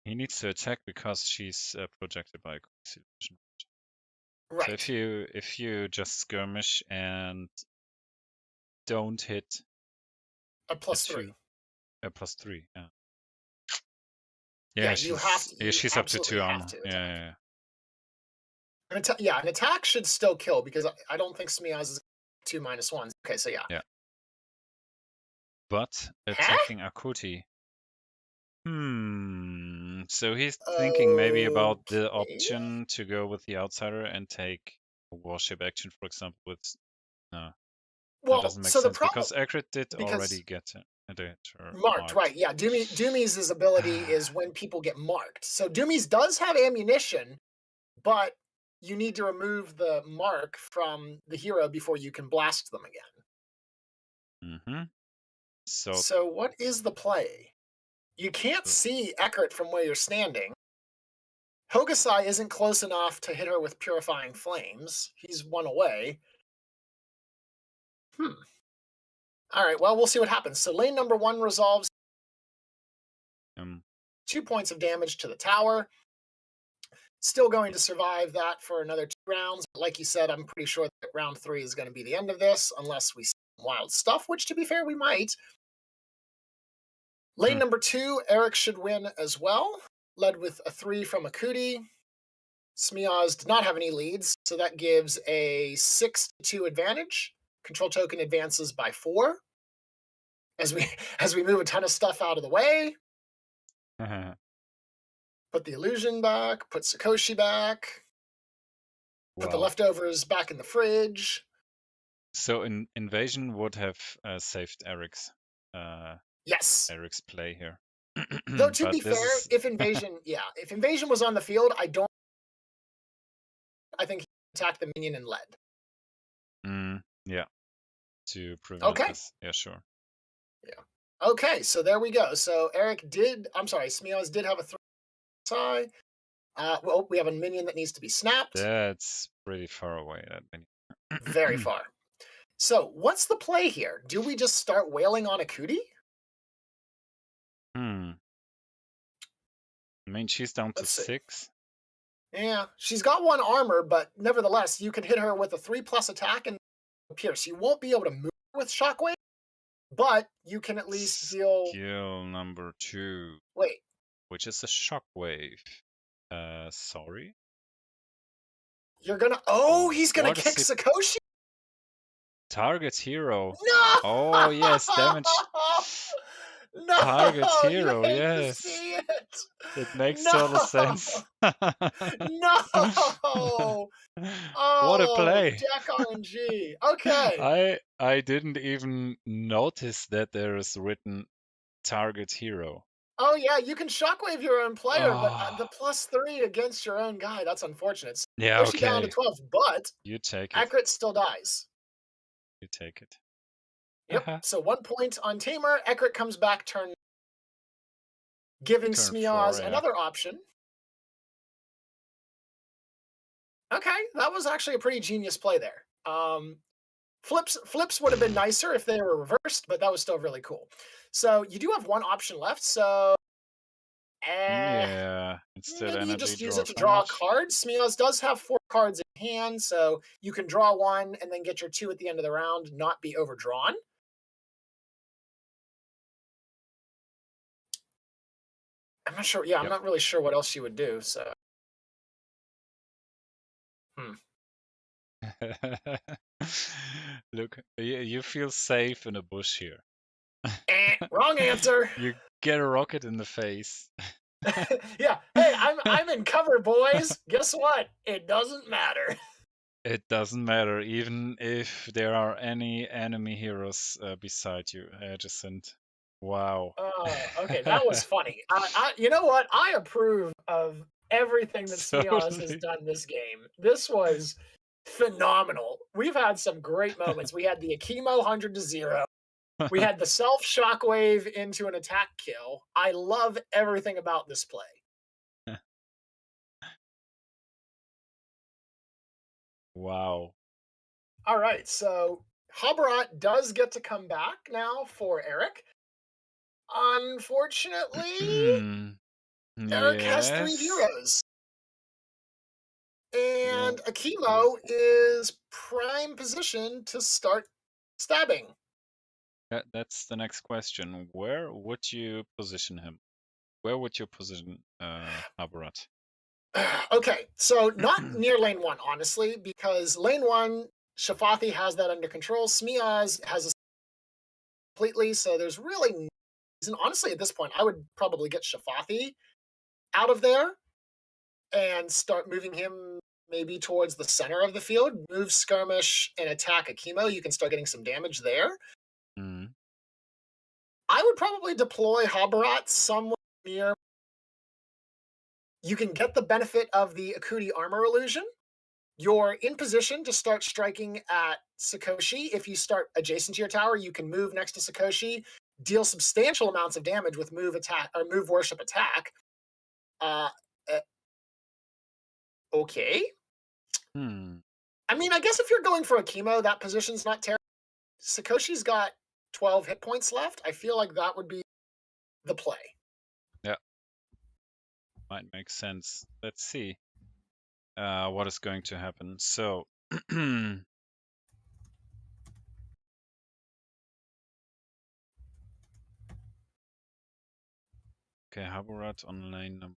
He needs to attack because she's projected by a illusion. So Right. if you just skirmish and don't hit A a +3. 2, a +3, yeah. Yeah, Yeah, you have to. You she's up to 2 absolutely have armor. to Yeah, attack. yeah, yeah. An attack should still kill because I don't think Smeoz is 2 -1s. Okay, so yeah. Yeah. But Huh? attacking Akuti. So he's thinking maybe about the Okay. option to go with the outsider and take a warship action, for example, with no, that Well, doesn't make so the sense problem because Akrit did because already get her marked, marked. right? Yeah, Doomies' ability is when people get marked. So Doomies does have ammunition, but you need to remove the mark from the hero before you can blast them again. Mm-hmm. So So what is the play? You can't uh, see Ekert from where you're standing. Hokusai isn't close enough to hit her with purifying flames. He's one away. Hmm. All right, well, we'll see what happens. So lane number 1 resolves um, 2 points of damage to the tower. Still going to survive that for another 2 rounds. But like you said, I'm pretty sure that round 3 is going to be the end of this, unless we see wild stuff, which to be fair, we might. Lane hmm. number 2, Eric should win as well, led with a 3 from Akuti. Smeoz did not have any leads, so that gives a 6-2 advantage. Control token advances by 4 as we as we move a ton of stuff out of the way. Put the illusion back, put Sakoshi back, put the Wow. leftovers back in the fridge. So invasion would have saved Yes. Eric's play here. Though to But be this fair, is if invasion was on the field, I think he attacked the minion and led. yeah, to prevent Okay. this. Yeah, sure. Yeah. Okay, so there we go. So Smeoz did have a 3 tie. Well, we have a minion that needs to be snapped. That's pretty far away, that Very many. far. So what's the play here? Do we just start wailing on Akuti? I mean, she's down to Let's see. 6. Yeah, she's got 1 armor, but nevertheless, you can hit her with a 3+ attack and pierce. You won't be able to move with Shockwave, but you can at least deal. Skill number 2, Wait, which is a shockwave. Sorry? you're gonna. Oh, he's gonna What is kick it? Sakoshi. Target hero. No! Oh, yes, damage. No! Target You hero, hate to yes. see it. It makes No! total sense. No! What a Oh, play. deck RNG. Okay. I didn't even notice that there is written target hero. Oh yeah, you can shockwave your own player, but the Oh, +3 against your own guy, that's unfortunate. yeah, Push you down to okay. 12, but You take it. Ekrit still dies. You take it. Yep. So 1 point on Tamer. Ekrit comes back giving Turn 4, Smeoz yeah. another option. Okay, that was actually a pretty genius play there. Flips would have been nicer if they were reversed, but that was still really cool. So you do have 1 option left. So Yeah, it's still maybe you energy just use it draw to draw a damage. card. Smeoz does have 4 cards in hand, so you can draw 1 and then get your 2 at the end of the round, not be overdrawn. I'm not sure. Yeah, I'm Yep. not really sure what else you would do. So Hmm. Look, you feel safe in a bush here. Wrong answer. You get a rocket in the face. Yeah. Hey, I'm in cover, boys. Guess what? It doesn't matter. It doesn't matter, even if there are any enemy heroes beside you, adjacent. Wow. Okay, that was funny. You know what? I approve of everything that Smeoz has Totally. done this game. This was phenomenal. We've had some great moments. We had the Akimo 100-0. We had the self shockwave into an attack kill. I love everything about this play. Wow. All right, so Habarat does get to come back now for Eric. Unfortunately, Eric has 3 Yes. heroes. And W- Akimo is prime position to start stabbing. That's the next question. Where would you position him? Where would you position Habarat? Okay, so not near lane 1, honestly, because lane 1, Shafathi has that under control. Smeoz has a completely, so there's really no reason. Honestly, at this point, I would probably get Shafathi out of there and start moving him maybe towards the center of the field. Move Skirmish and attack Akimo. You can start getting some damage there. Mm. I would probably deploy Habarat somewhere near. You can get the benefit of the Akuti armor illusion. You're in position to start striking at Sakoshi. If you start adjacent to your tower, you can move next to Sakoshi, deal substantial amounts of damage with move attack or move worship attack. Uh, uh, okay. Hmm. I mean, I guess if you're going for a chemo, that position's not terrible. Sakoshi's got 12 hit points left. I feel like that would be the play. Yeah, might make sense. Let's see what is going to happen. So, okay, Habarat on lane number.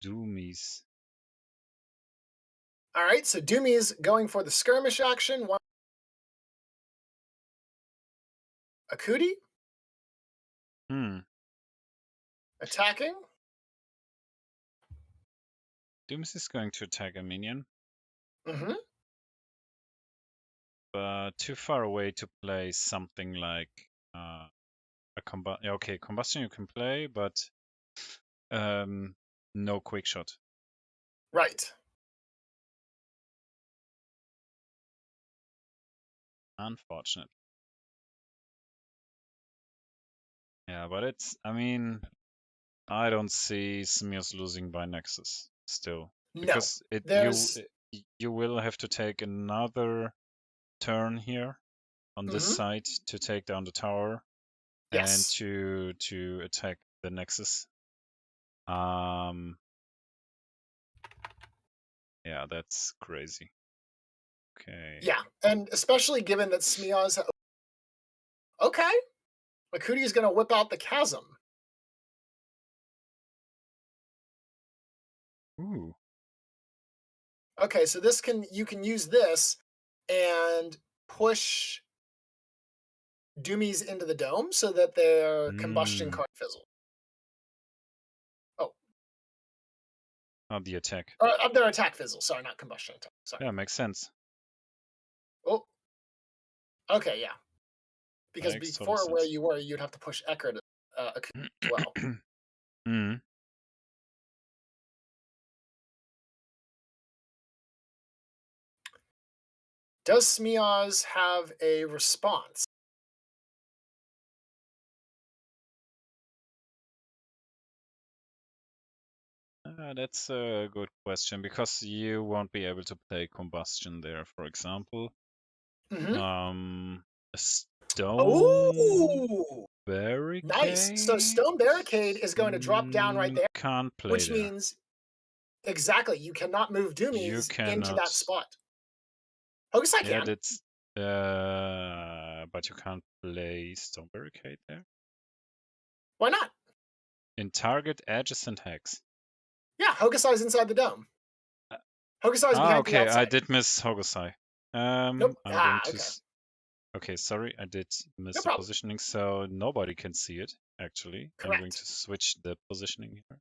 Doomies. All right, so Doomy's going for the skirmish action. Akuti Hmm. attacking. Doomies is going to attack a minion, Mm-hmm. but too far away to play something like a combustion. Okay, combustion you can play, but no quick shot. Right. Unfortunate. Yeah, but it's. I mean, I don't see Smeoz losing by Nexus still, No. because There's. you will have to take another turn here on this Mm-hmm. side to take down the tower and Yes. to attack the Nexus. Yeah, that's crazy. Okay. Yeah, and especially given that Smeoz. Okay, Akuti is going to whip out the chasm. Ooh. Okay, so you can use this and push Doomies into the dome so that their combustion Mm. card fizzle. Oh, The attack. their attack fizzle. Sorry, not combustion attack. Sorry. Yeah, makes sense. Oh, okay, yeah. Because Makes total before where sense. you were, you'd have to push Eckert Akuti as well. Mm. Does Smeoz have a response? That's a good question, because you won't be able to play combustion there, for example. Mm-hmm. A stone Oh, nice. So barricade? Stone Barricade is going to drop down right there, Can't play which there. means exactly you cannot move You Doomies into cannot. that spot. Focus, I Yeah, can. that's. But you can't play stone barricade there. Why not? In target adjacent hex. Yeah, Hokusai's inside the dome. Hogusai is behind the Okay, I outside. did miss Hogusai. Nope. I'm going to. Okay. Okay, sorry, I did miss No the problem. positioning, so nobody can see it, actually. I'm going Correct. to switch the positioning here.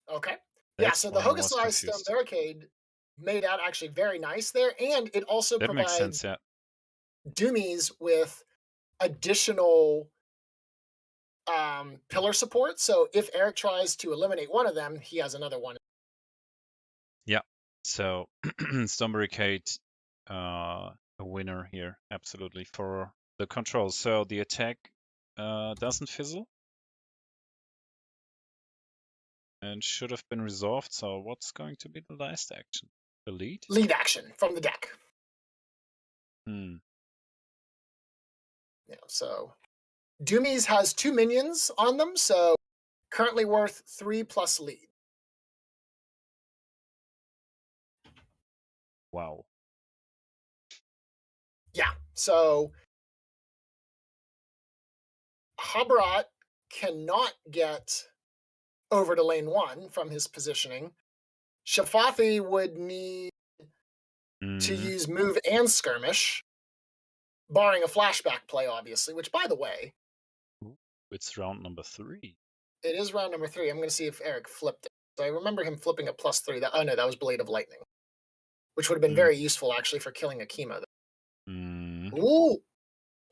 Okay. Yeah, That's so the why I was Hogusai stone confused. barricade made out actually very nice there, and it also That makes provides sense, yeah. Doomies with additional pillar support. So if Eric tries to eliminate one of them, he has another one. Yeah, so Stone Barricade, a winner here, absolutely, for the control. So the attack doesn't fizzle and should have been resolved. So what's going to be the last action? The lead? Lead action from the deck. Hmm. Yeah, so Doomies has 2 minions on them, so currently worth 3 plus lead. Wow. Yeah, so Habrat cannot get over to lane 1 from his positioning. Shafathi would need to Mm. use move and skirmish, barring a flashback play, obviously, which, by the way, It's round number 3. it is round number 3. I'm going to see if Eric flipped it. So I remember him flipping a +3. Oh, no, that was Blade of Lightning, which would have been Mm. very useful, actually, for killing a chemo. Mm. Ooh,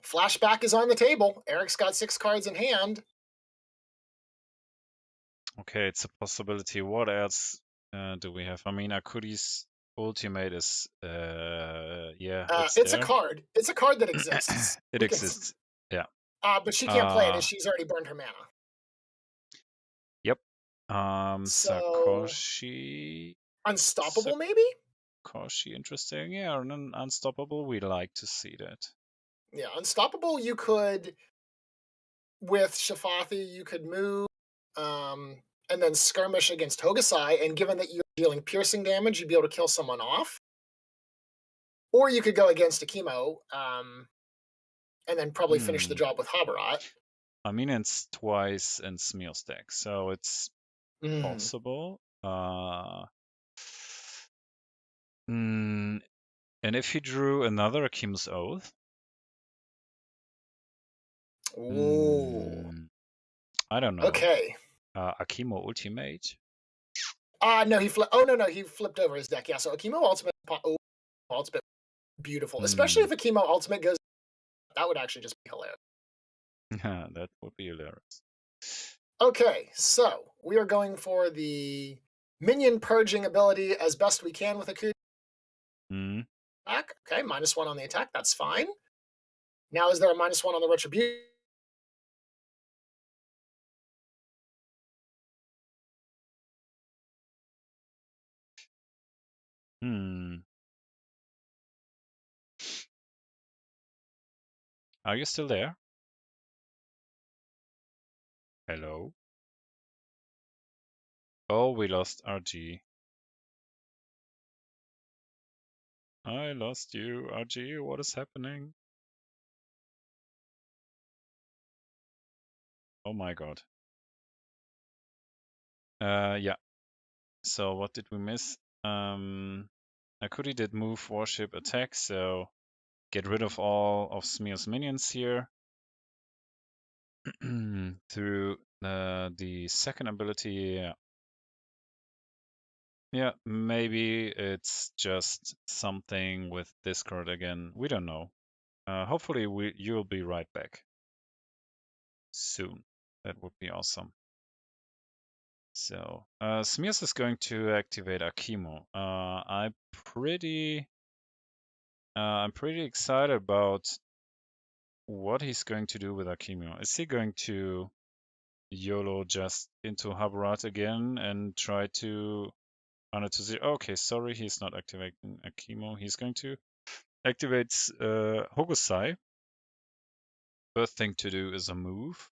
flashback is on the table. Eric's got 6 cards in hand. Okay, it's a possibility. What else do we have? I mean, Akuri's ultimate is, yeah, it's It's a there. card. It's a card that exists. It We can, exists. Yeah. but she can't play it as she's already burned her mana. Yep. So Sakoshi. unstoppable, maybe? Sakoshi, interesting. Yeah, and then unstoppable. We like to see that. Yeah, unstoppable. You could with Shafathi, you could move, and then skirmish against Hokusai. And given that you're dealing piercing damage, you'd be able to kill someone off. Or you could go against Akimo, and then probably finish the job with Habarat. I mean, it's twice in Smeoz deck, so it's Mm. possible. And if he drew another Akim's Oath, Ooh. I don't know. Okay. Akimo Ultimate. No, he flipped. Oh no, he flipped over his deck. Yeah, so Akimo Ultimate. Oh, Ultimate, beautiful. Especially if Akimo Ultimate goes, that would actually just be hilarious. That would be hilarious. Okay, so we are going for the minion purging ability as best we can with Akuda. Attack. Okay, -1 on the attack. That's fine. Now, is there a -1 on the retribution? Are you still there? Hello? Oh, we lost RG. I lost you, RG. What is happening? Oh my god. Yeah. So what did we miss? Akuri did move, warship, attack, so get rid of all of Smeo's minions here. Through the second ability, yeah, maybe it's just something with Discord again. We don't know. Hopefully you'll be right back soon. That would be awesome. So Smeoz is going to activate Akimo. I'm pretty excited about what he's going to do with Akimo. Is he going to YOLO just into Habarat again and try to run it to zero? Okay, sorry, he's not activating Akimo. He's going to activate Hogusai. First thing to do is a move.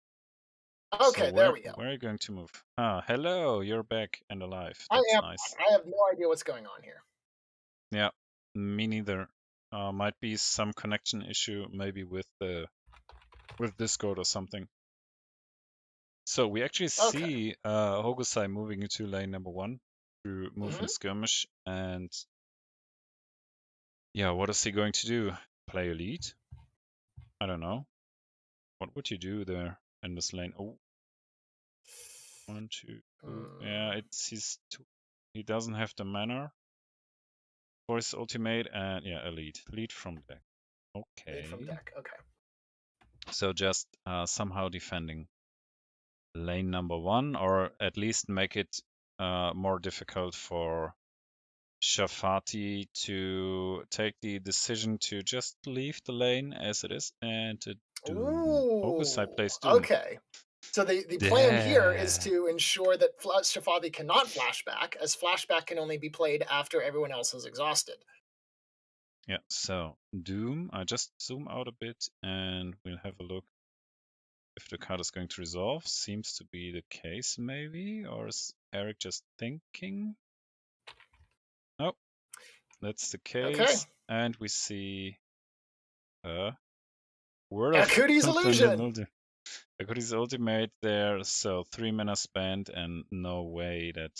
Okay, So there we go. where are you going to move? Ah, hello, you're back and alive. I That's am. nice. I have no idea what's going on here. Yeah, me neither. Might be some connection issue, maybe with Discord or something. So we actually see Hogusai moving into lane number 1. to move in skirmish. And yeah, what is he going to do? Play a lead? I don't know. What would you do there in this lane? Oh, 1, 2. Yeah, he doesn't have the mana for his ultimate, and yeah, a lead from deck. Okay. Lead from deck. Okay. So just somehow defending lane number 1, or at least make it more difficult for Shafati to take the decision to just leave the lane as it is and to Doom. Opusai plays Doom. Okay. So the plan here is to ensure that Shafati cannot flashback, as flashback can only be played after everyone else is exhausted. Yeah, so Doom, I just zoom out a bit and we'll have a look if the card is going to resolve. Seems to be the case, maybe, or is Eric just thinking? Nope, that's the case. Okay. And we see Word of Akudi's illusion. Akudi's ultimate there, so 3 mana spent and no way that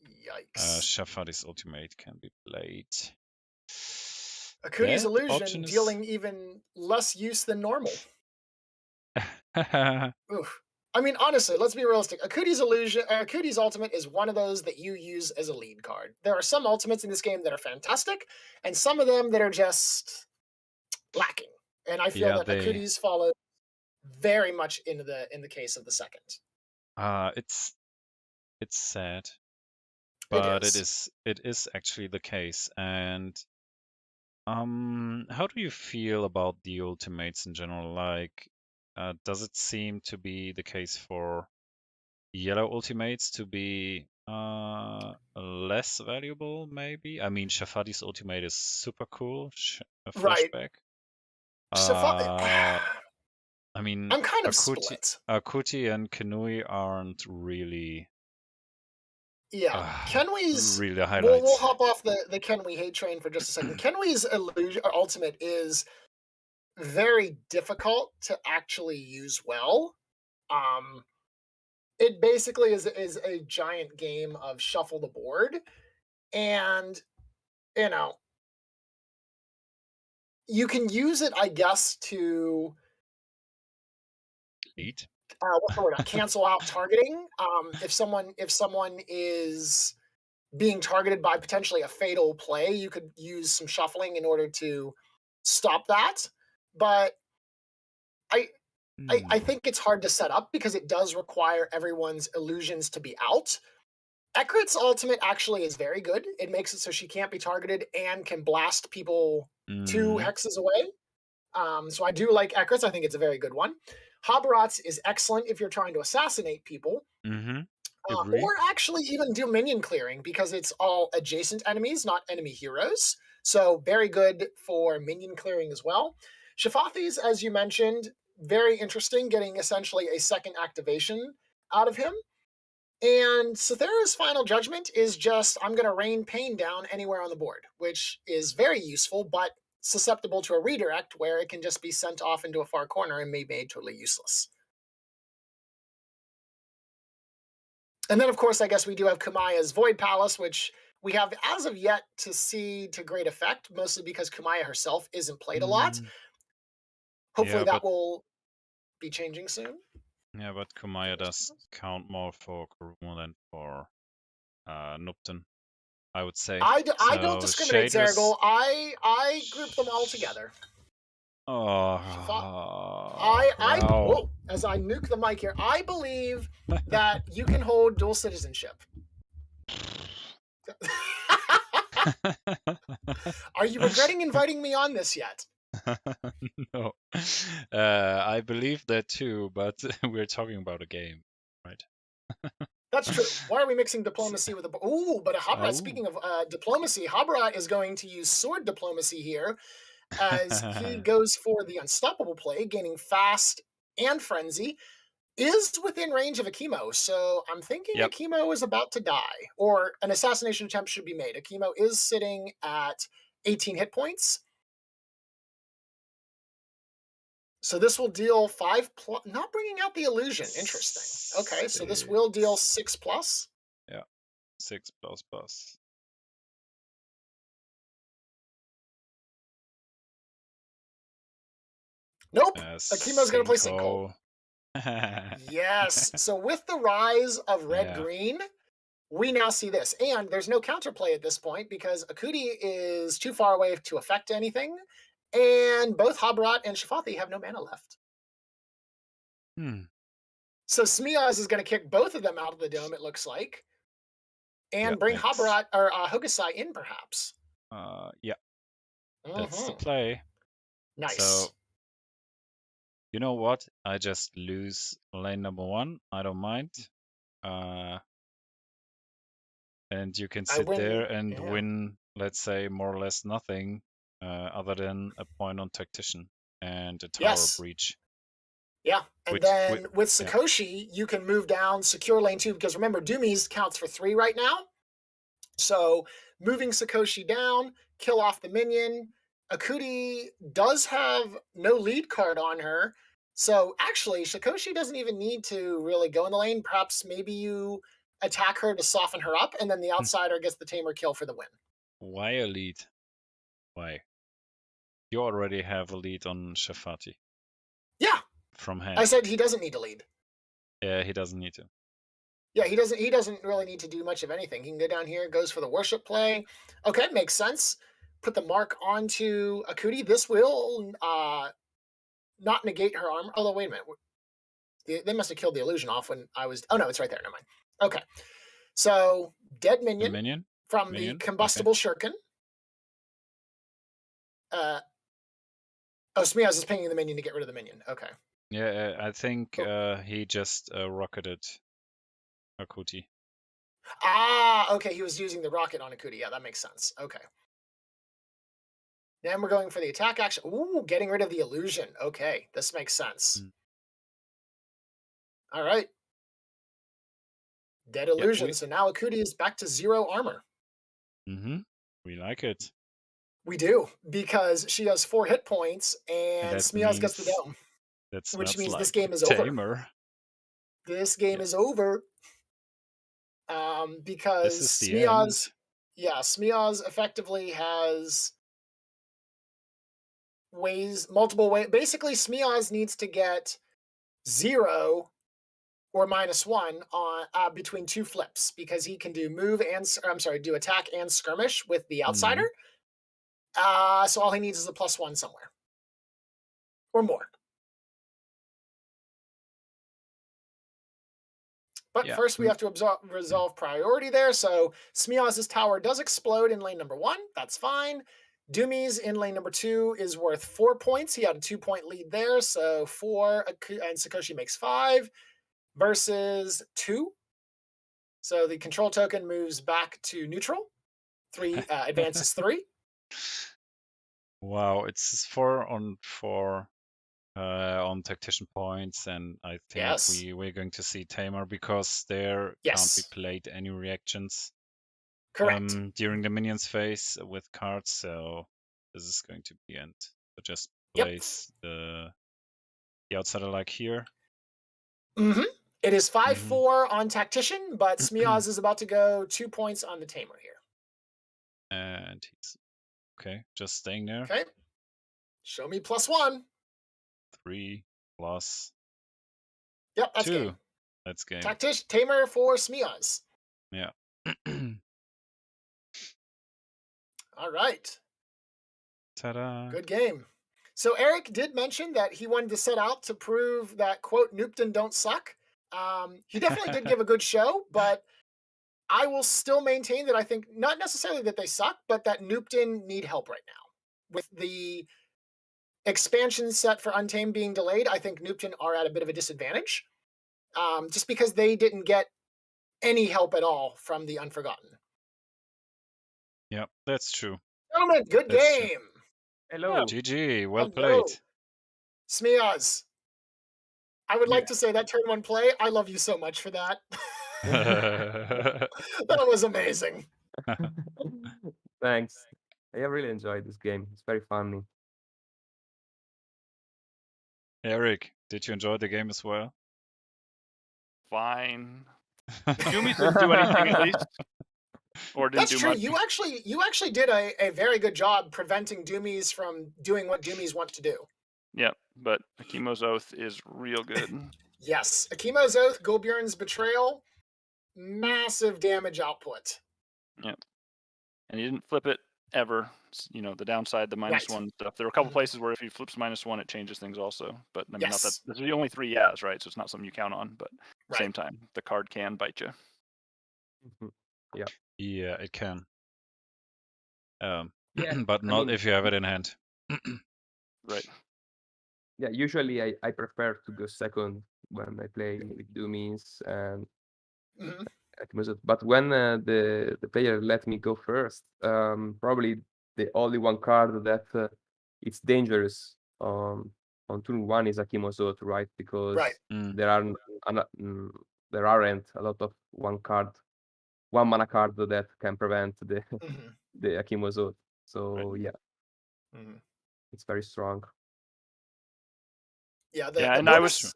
Yikes. Shafati's ultimate can be played. Akudi's illusion dealing even less use than normal. Oof. I mean, honestly, let's be realistic. Akudi's ultimate is one of those that you use as a lead card. There are some ultimates in this game that are fantastic, and some of them that are just lacking. And I feel that Akudi's follow very much in the case of the second. It's sad, but it is actually the case. And how do you feel about the ultimates in general? Like, does it seem to be the case for yellow ultimates to be less valuable? Maybe. I mean, Shafati's ultimate is super cool. Flashback. Right. I mean, I'm kind of split. Akuti and Kenui aren't really. Yeah, Kenwi's really the highlights. We'll hop off the Kenwi hate train for just a second. Kenwi's ultimate is very difficult to actually use well. It basically is a giant game of shuffle the board, and you can use it, I guess, to eat. What's the word? Cancel out targeting. If someone is being targeted by potentially a fatal play, you could use some shuffling in order to stop that. But I think it's hard to set up because it does require everyone's illusions to be out. Ekrit's ultimate actually is very good. It makes it so she can't be targeted and can blast people 2 hexes away. So I do like Ekrit's. I think it's a very good one. Habarat's is excellent if you're trying to assassinate people. Or actually even do minion clearing, because it's all adjacent enemies, not enemy heroes. So very good for minion clearing as well. Shafati's, as you mentioned, very interesting, getting essentially a second activation out of him. And Cythera's Final Judgment is just, I'm going to rain pain down anywhere on the board, which is very useful, but susceptible to a redirect where it can just be sent off into a far corner and be made totally useless. And then, of course, I guess we do have Kumaya's Void Palace, which we have as of yet to see to great effect, mostly because Kumaya herself isn't played a lot. Hopefully that will be changing soon. Yeah, but Kumaya does count more for Kuruma than for Nupton, I would say. I don't discriminate, Zaraghul. I group them all together. Oh, whoa, as I nuke the mic here, I believe that you can hold dual citizenship. Are you regretting inviting me on this yet? No. I believe that too, but we're talking about a game, right? That's true. Why are we mixing diplomacy with a... Ooh, but Habrat, speaking of diplomacy, Habrat is going to use sword diplomacy here as he goes for the unstoppable play, gaining fast and frenzy, is within range of Akimo. So I'm thinking Akimo is about to die, or an assassination attempt should be made. Akimo is sitting at 18 hit points. So this will deal 5+, not bringing out the illusion. Interesting. Okay, so this will deal 6+. Yeah. 6 plus plus. Nope. Akima's going to play Sinkhole. Sinkhole. Yes. So with the rise of red-green, we now see this. And there's no counterplay at this point because Akuti is too far away to affect anything. And both Habrat and Shafathi have no mana left. So Smeoz is going to kick both of them out of the dome, it looks like. And bring Habrat or Hokusai in, perhaps. Yeah. That's the play. Nice. So, you know what? I just lose lane number 1. I don't mind. And you can sit there and win, let's say, more or less nothing other than a point on Tactician and a tower breach. Yeah, and then with Sakoshi, you can move down, secure lane 2, because remember, Doomies counts for 3 right now. So moving Sakoshi down, kill off the minion. Akuti does have no lead card on her. So actually, Sakoshi doesn't even need to really go in the lane. Perhaps maybe you attack her to soften her up, and then the outsider gets the tamer kill for the win. Why a lead? Why? You already have a lead on Shafathi. Yeah. From hand. I said he doesn't need to lead. Yeah, he doesn't need to. Yeah, he doesn't really need to do much of anything. He can go down here, goes for the worship play. Okay, makes sense. Put the mark onto Akuti. This will not negate her armor. Although, wait a minute. They must have killed the illusion off when I was... Oh, no, it's right there. Never mind. Okay. So, dead minion, from the combustible shuriken. Smeoz is pinging the minion to get rid of the minion. Okay. Yeah, I think he just rocketed Akuti. Okay. He was using the rocket on Akuti. Yeah, that makes sense. Okay. Then we're going for the attack action. Ooh, getting rid of the illusion. Okay, this makes sense. All right. Dead illusion. So now Akuti is back to 0 armor. We like it. We do, because she has 4 hit points, and Smeoz gets the dome. Which means this game is over. This game is over. Because Smeoz... Yeah, Smeoz effectively has multiple ways. Basically, Smeoz needs to get 0 or -1 on between 2 flips, because he can do do attack and skirmish with the outsider. So all he needs is a +1 somewhere. Or more. But first we have to resolve priority there. So Smeoz's tower does explode in lane number 1. That's fine. Doomies in lane number 2 is worth 4 points. He had a 2-point lead there. So 4, and Sakoshi makes 5 versus 2. So the control token moves back to neutral. 3 advances 3. Wow, it's 4 on 4 on tactician points, and I think we're going to see tamer, because there can't be played any reactions. Correct. During the minions phase with cards, so this is going to be end. So just place the outsider like here. It is 5-4 on tactician, but Smeoz is about to go 2 points on the tamer here. And he's just staying there. Okay. Show me +1. 3 plus. Yep, that's 2. game. That's game. Tactician tamer for Smeoz. Yeah. All right. Ta-da. Good game. So Eric did mention that he wanted to set out to prove that, quote, Noopton don't suck. He definitely did give a good show, but I will still maintain that I think not necessarily that they suck, but that Noopton need help right now. With the expansion set for Untamed being delayed, I think Noopton are at a bit of a disadvantage, just because they didn't get any help at all from the Unforgotten. Yep, that's true. Gentlemen, good game. True. Hello. GG, well played. Smeoz, I would like to say that turn 1 play, I love you so much for that. That was amazing. Thanks. I really enjoyed this game. It's very funny. Eric, did you enjoy the game as well? Fine. Doomies didn't do anything at least. or didn't That's do true. much. You actually did a very good job preventing Doomies from doing what Doomies want to do. Yep, but Akimo's Oath is real good. Yes, Akimo's Oath, Golbjorn's Betrayal, massive damage output. Yep, and he didn't flip it ever. The downside, the minus Right. one stuff. There were a couple places where if he flips -1, it changes things also. But I mean, not that Yes. there's the only 3 yeahs, right? So it's not something you count on. But at the same time, the card can bite you. Yeah. Yeah, it can. Yeah, but I not mean, if you have it in hand. Right. yeah, usually I prefer to go second when I play with Doomies and Mhm. Akimo's. But when the player let me go first, probably the only one card that it's dangerous on turn 1 is Akimo's Oath, right? Because Right. there there aren't a lot of one mana card that can prevent the Mhm. the Akimo's Oath. So Right. yeah, Mhm. it's very strong. Yeah, Yeah, the and I was bonus.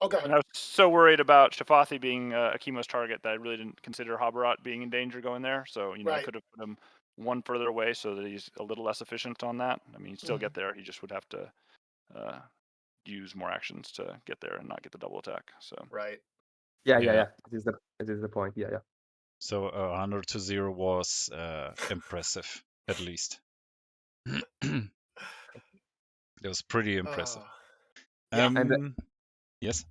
Oh, go and ahead. I was so worried about Shafathi being Akimo's target that I really didn't consider Habarat being in danger going there. So I Right. could have put him one further away so that he's a little less efficient on that. I mean, he'd still get there. He just would have to use more actions to get there and not get the double attack. So Right. Yeah. Yeah. It is the point. Yeah. So 100-0 was impressive, at least. It was pretty impressive. Yeah. And yes.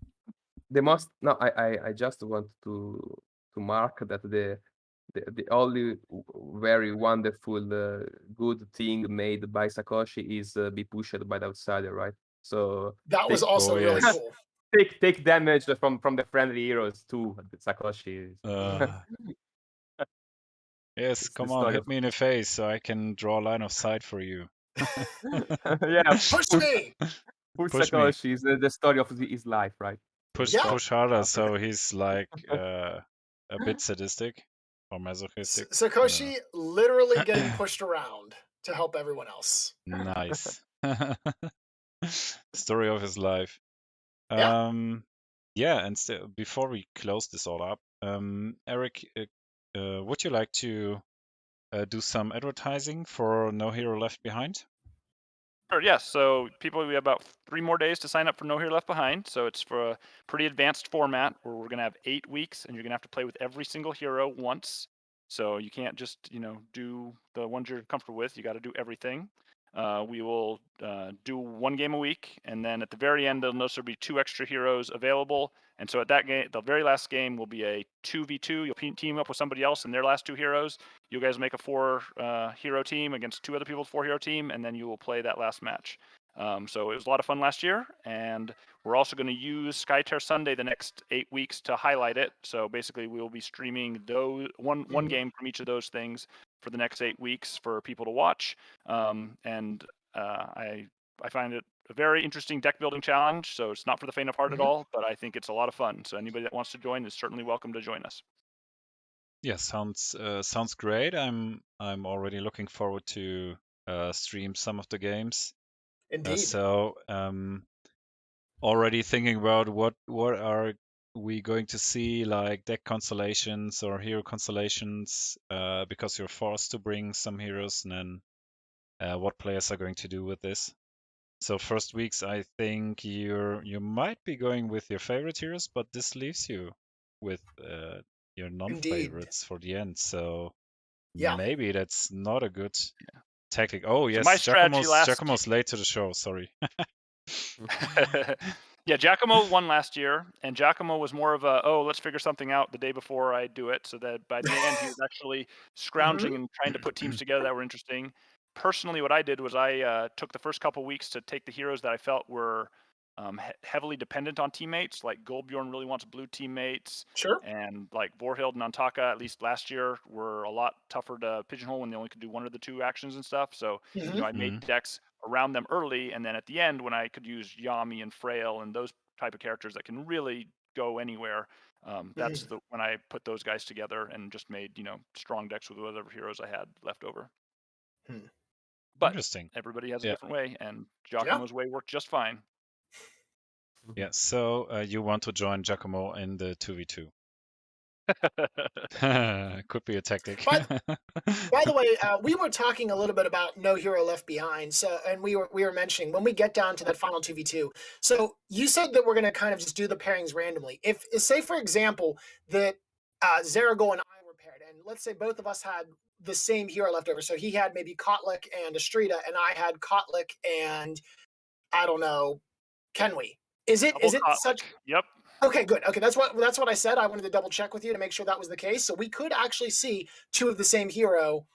the most no, I just want to mark that the only very wonderful good thing made by Sakoshi is be pushed by the outsider, right? So That was also Oh, really yes. cool. take damage from the friendly heroes too. Sakoshi. Yes, It's the come on, story hit of me in the face so I can draw a line of sight for you. yeah. Push me. Poor Push me. Sakoshi is the story of his life, right? Push Yeah. push harder, so he's like a bit sadistic or masochistic. I don't know. Sakoshi literally getting pushed around to help everyone else. Nice. Story of his life. Yeah. Yeah, and before we close this all up, Eric, would you like to do some advertising for No Hero Left Behind? Sure, yes. So people, we have about 3 more days to sign up for No Hero Left Behind. So it's for a pretty advanced format where we're going to have 8 weeks and you're going to have to play with every single hero once. So you can't just, do the ones you're comfortable with. You got to do everything. We will do 1 game a week, and then at the very end, there'll also be 2 extra heroes available. And so at that game, the very last game will be a 2v2. You'll team up with somebody else and their last 2 heroes. You guys make a 4 hero team against 2 other people's 4 hero team, and then you will play that last match. So it was a lot of fun last year, and we're also going to use Skytear Sunday the next 8 weeks to highlight it. So basically, we will be streaming one game from each of those things for the next 8 weeks for people to watch. And I find it a very interesting deck building challenge. So it's not for the faint of heart at all, but I think it's a lot of fun. So anybody that wants to join is certainly welcome to join us. Yeah, sounds great. I'm already looking forward to stream some of the games. Indeed. So already thinking about what are we going to see, like deck constellations or hero constellations, because you're forced to bring some heroes, and then what players are going to do with this. So first weeks, I think you might be going with your favorite heroes, but this leaves you with your non-favorites for the end. So Yeah. maybe that's not a good tactic. Oh So yes, my strategy Giacomo's late to the show. Sorry. Yeah, Giacomo won last year, and Giacomo was more of a, let's figure something out the day before I do it, so that by the end he was actually scrounging and trying to put teams together that were interesting. Personally, what I did was I took the first couple weeks to take the heroes that I felt were heavily dependent on teammates, like Golbjorn really wants blue teammates. Sure. And like Vorhild and Antaka, at least last year, were a lot tougher to pigeonhole when they only could do 1 of the 2 actions and stuff. So, I made decks around them early, and then at the end, when I could use Yami and Frail and those type of characters that can really go anywhere, that's when I put those guys together and just made strong decks with whatever heroes I had left over. But Interesting. everybody has a different way, and Giacomo's way worked just fine. Yeah. So you want to join Giacomo in the 2v2? Could be a tactic. By the way, we were talking a little bit about No Hero Left Behind. So, and we were mentioning when we get down to that final 2v2. So you said that we're going to kind of just do the pairings randomly. If say for example that Zaraghul and I were paired, and let's say both of us had the same hero left over. So he had maybe Kotlik and Astrida, and I had Kotlik and I don't know, Kenwi. Is it such? Yep. Okay, good. Okay, that's what I said. I wanted to double check with you to make sure that was the case. So we could actually see two of the same hero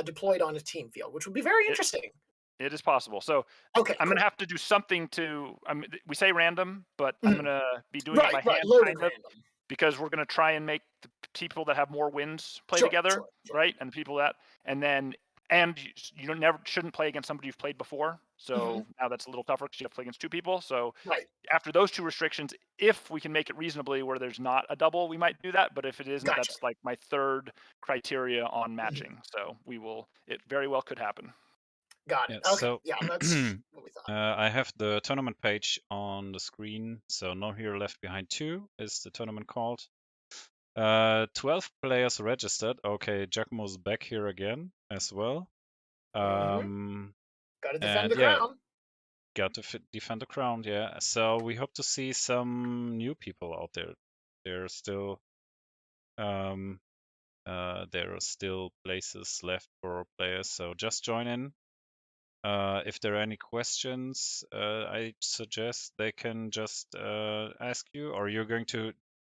deployed on a team field, which would be very interesting. It is possible. So Okay, I'm cool. gonna have to do something to. I mean, we say random, but I'm gonna be doing it by hand, loaded kind of, random. because we're gonna try and make the people that have more wins play Sure, together, sure. right? And the people that, and then, you don't never shouldn't play against somebody you've played before. So now that's a little tougher because you have to play against two people. So Right. after those two restrictions, if we can make it reasonably where there's not a double, we might do that. But if it isn't, Gotcha. that's like my third criteria on matching. So we will. It very well could happen. Got it. Yeah, Okay. so Yeah, that's what we thought. I have the tournament page on the screen. So No Hero Left Behind 2 is the tournament called. 12 players registered. Okay, Giacomo's back here again as well. Got to defend the crown. Got to defend the crown. Yeah. So we hope to see some new people out there. There are still places left for players. So just join in. If there are any questions, I suggest they can just ask you, or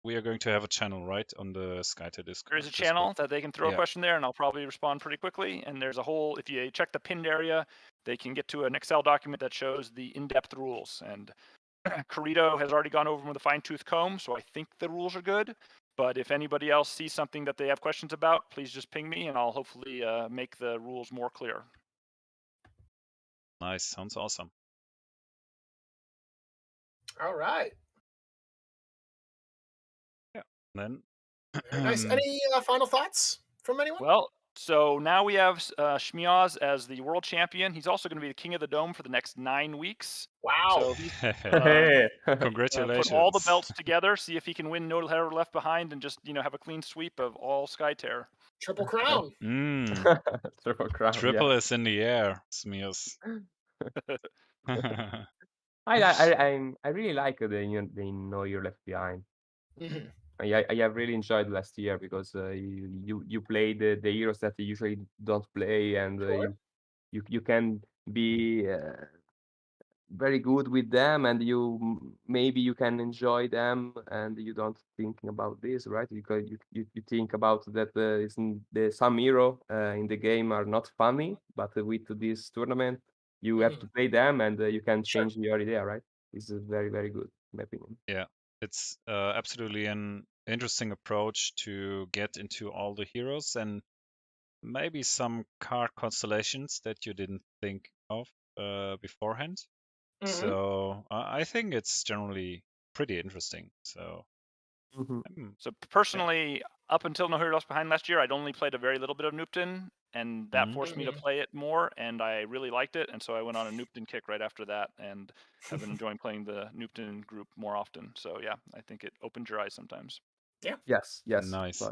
we are going to have a channel, right, on the Skytear Discord. There is a channel that they can throw a Yeah. question there, and I'll probably respond pretty quickly. And there's a whole, if you check the pinned area, they can get to an Excel document that shows the in-depth rules. And Corito has already gone over them with a fine-tooth comb, so I think the rules are good. But if anybody else sees something that they have questions about, please just ping me, and I'll hopefully make the rules more clear. Nice. Sounds awesome. All right. Yeah. Then. Very nice. Any final thoughts from anyone? Well, so now we have Smeoz as the world champion. He's also going to be the king of the dome for the next 9 weeks. Wow. So he's Congratulations. put all the belts together, see if he can win No Hero Left Behind, and just have a clean sweep of all Skytear. Triple crown. Triple crown. Triple is in the air, Smeoz. I really like the No Hero Left Behind. I have really enjoyed last year because you play the heroes that you usually don't play, and Sure. you can be very good with them, and maybe you can enjoy them, and you don't thinking about this, right? Because you think about that some hero in the game are not funny, but with this tournament you have to play them, and you can change your idea, right? This is very, very good, in my opinion. Yeah, it's absolutely an interesting approach to get into all the heroes and maybe some card constellations that you didn't think of beforehand. So I think it's generally pretty interesting. So, So personally, up until No Hero Left Behind last year, I'd only played a very little bit of Noopton, and that forced me to play it more, and I really liked it, and so I went on a Noopton kick right after that, and have been enjoying playing the Noopton group more often. So yeah, I think it opened your eyes sometimes. Yeah. Yes. Nice.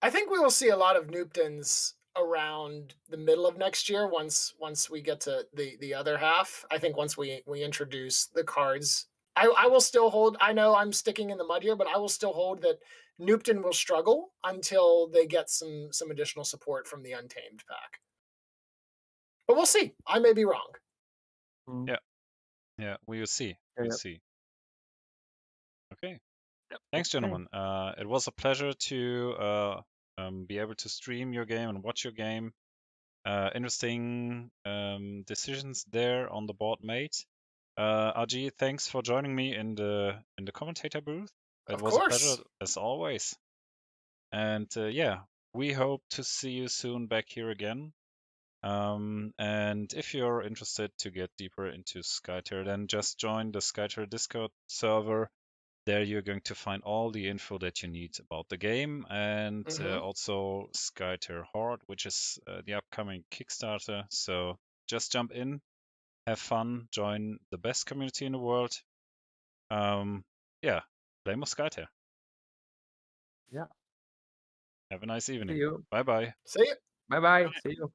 I think we will see a lot of Nooptons around the middle of next year once we get to the other half. I think once we introduce the cards, I will still hold. I know I'm sticking in the mud here, but I will still hold that Noopton will struggle until they get some additional support from the Untamed pack. But we'll see. I may be wrong. Yeah, we will see. We'll see. Okay. Thanks, gentlemen. It was a pleasure to be able to stream your game and watch your game. Interesting decisions there on the board made. RG, thanks for joining me in the commentator booth. It was a pleasure as always. And yeah, we hope to see you soon back here again. And if you're interested to get deeper into Skytear, then just join the Skytear Discord server. There you're going to find all the info that you need about the game, and also Skytear Horde, which is the upcoming Kickstarter. So just jump in, have fun, join the best community in the world. Yeah, play more Skytear. Yeah. Have a nice See evening. you. Bye bye. See you. Bye bye. See you.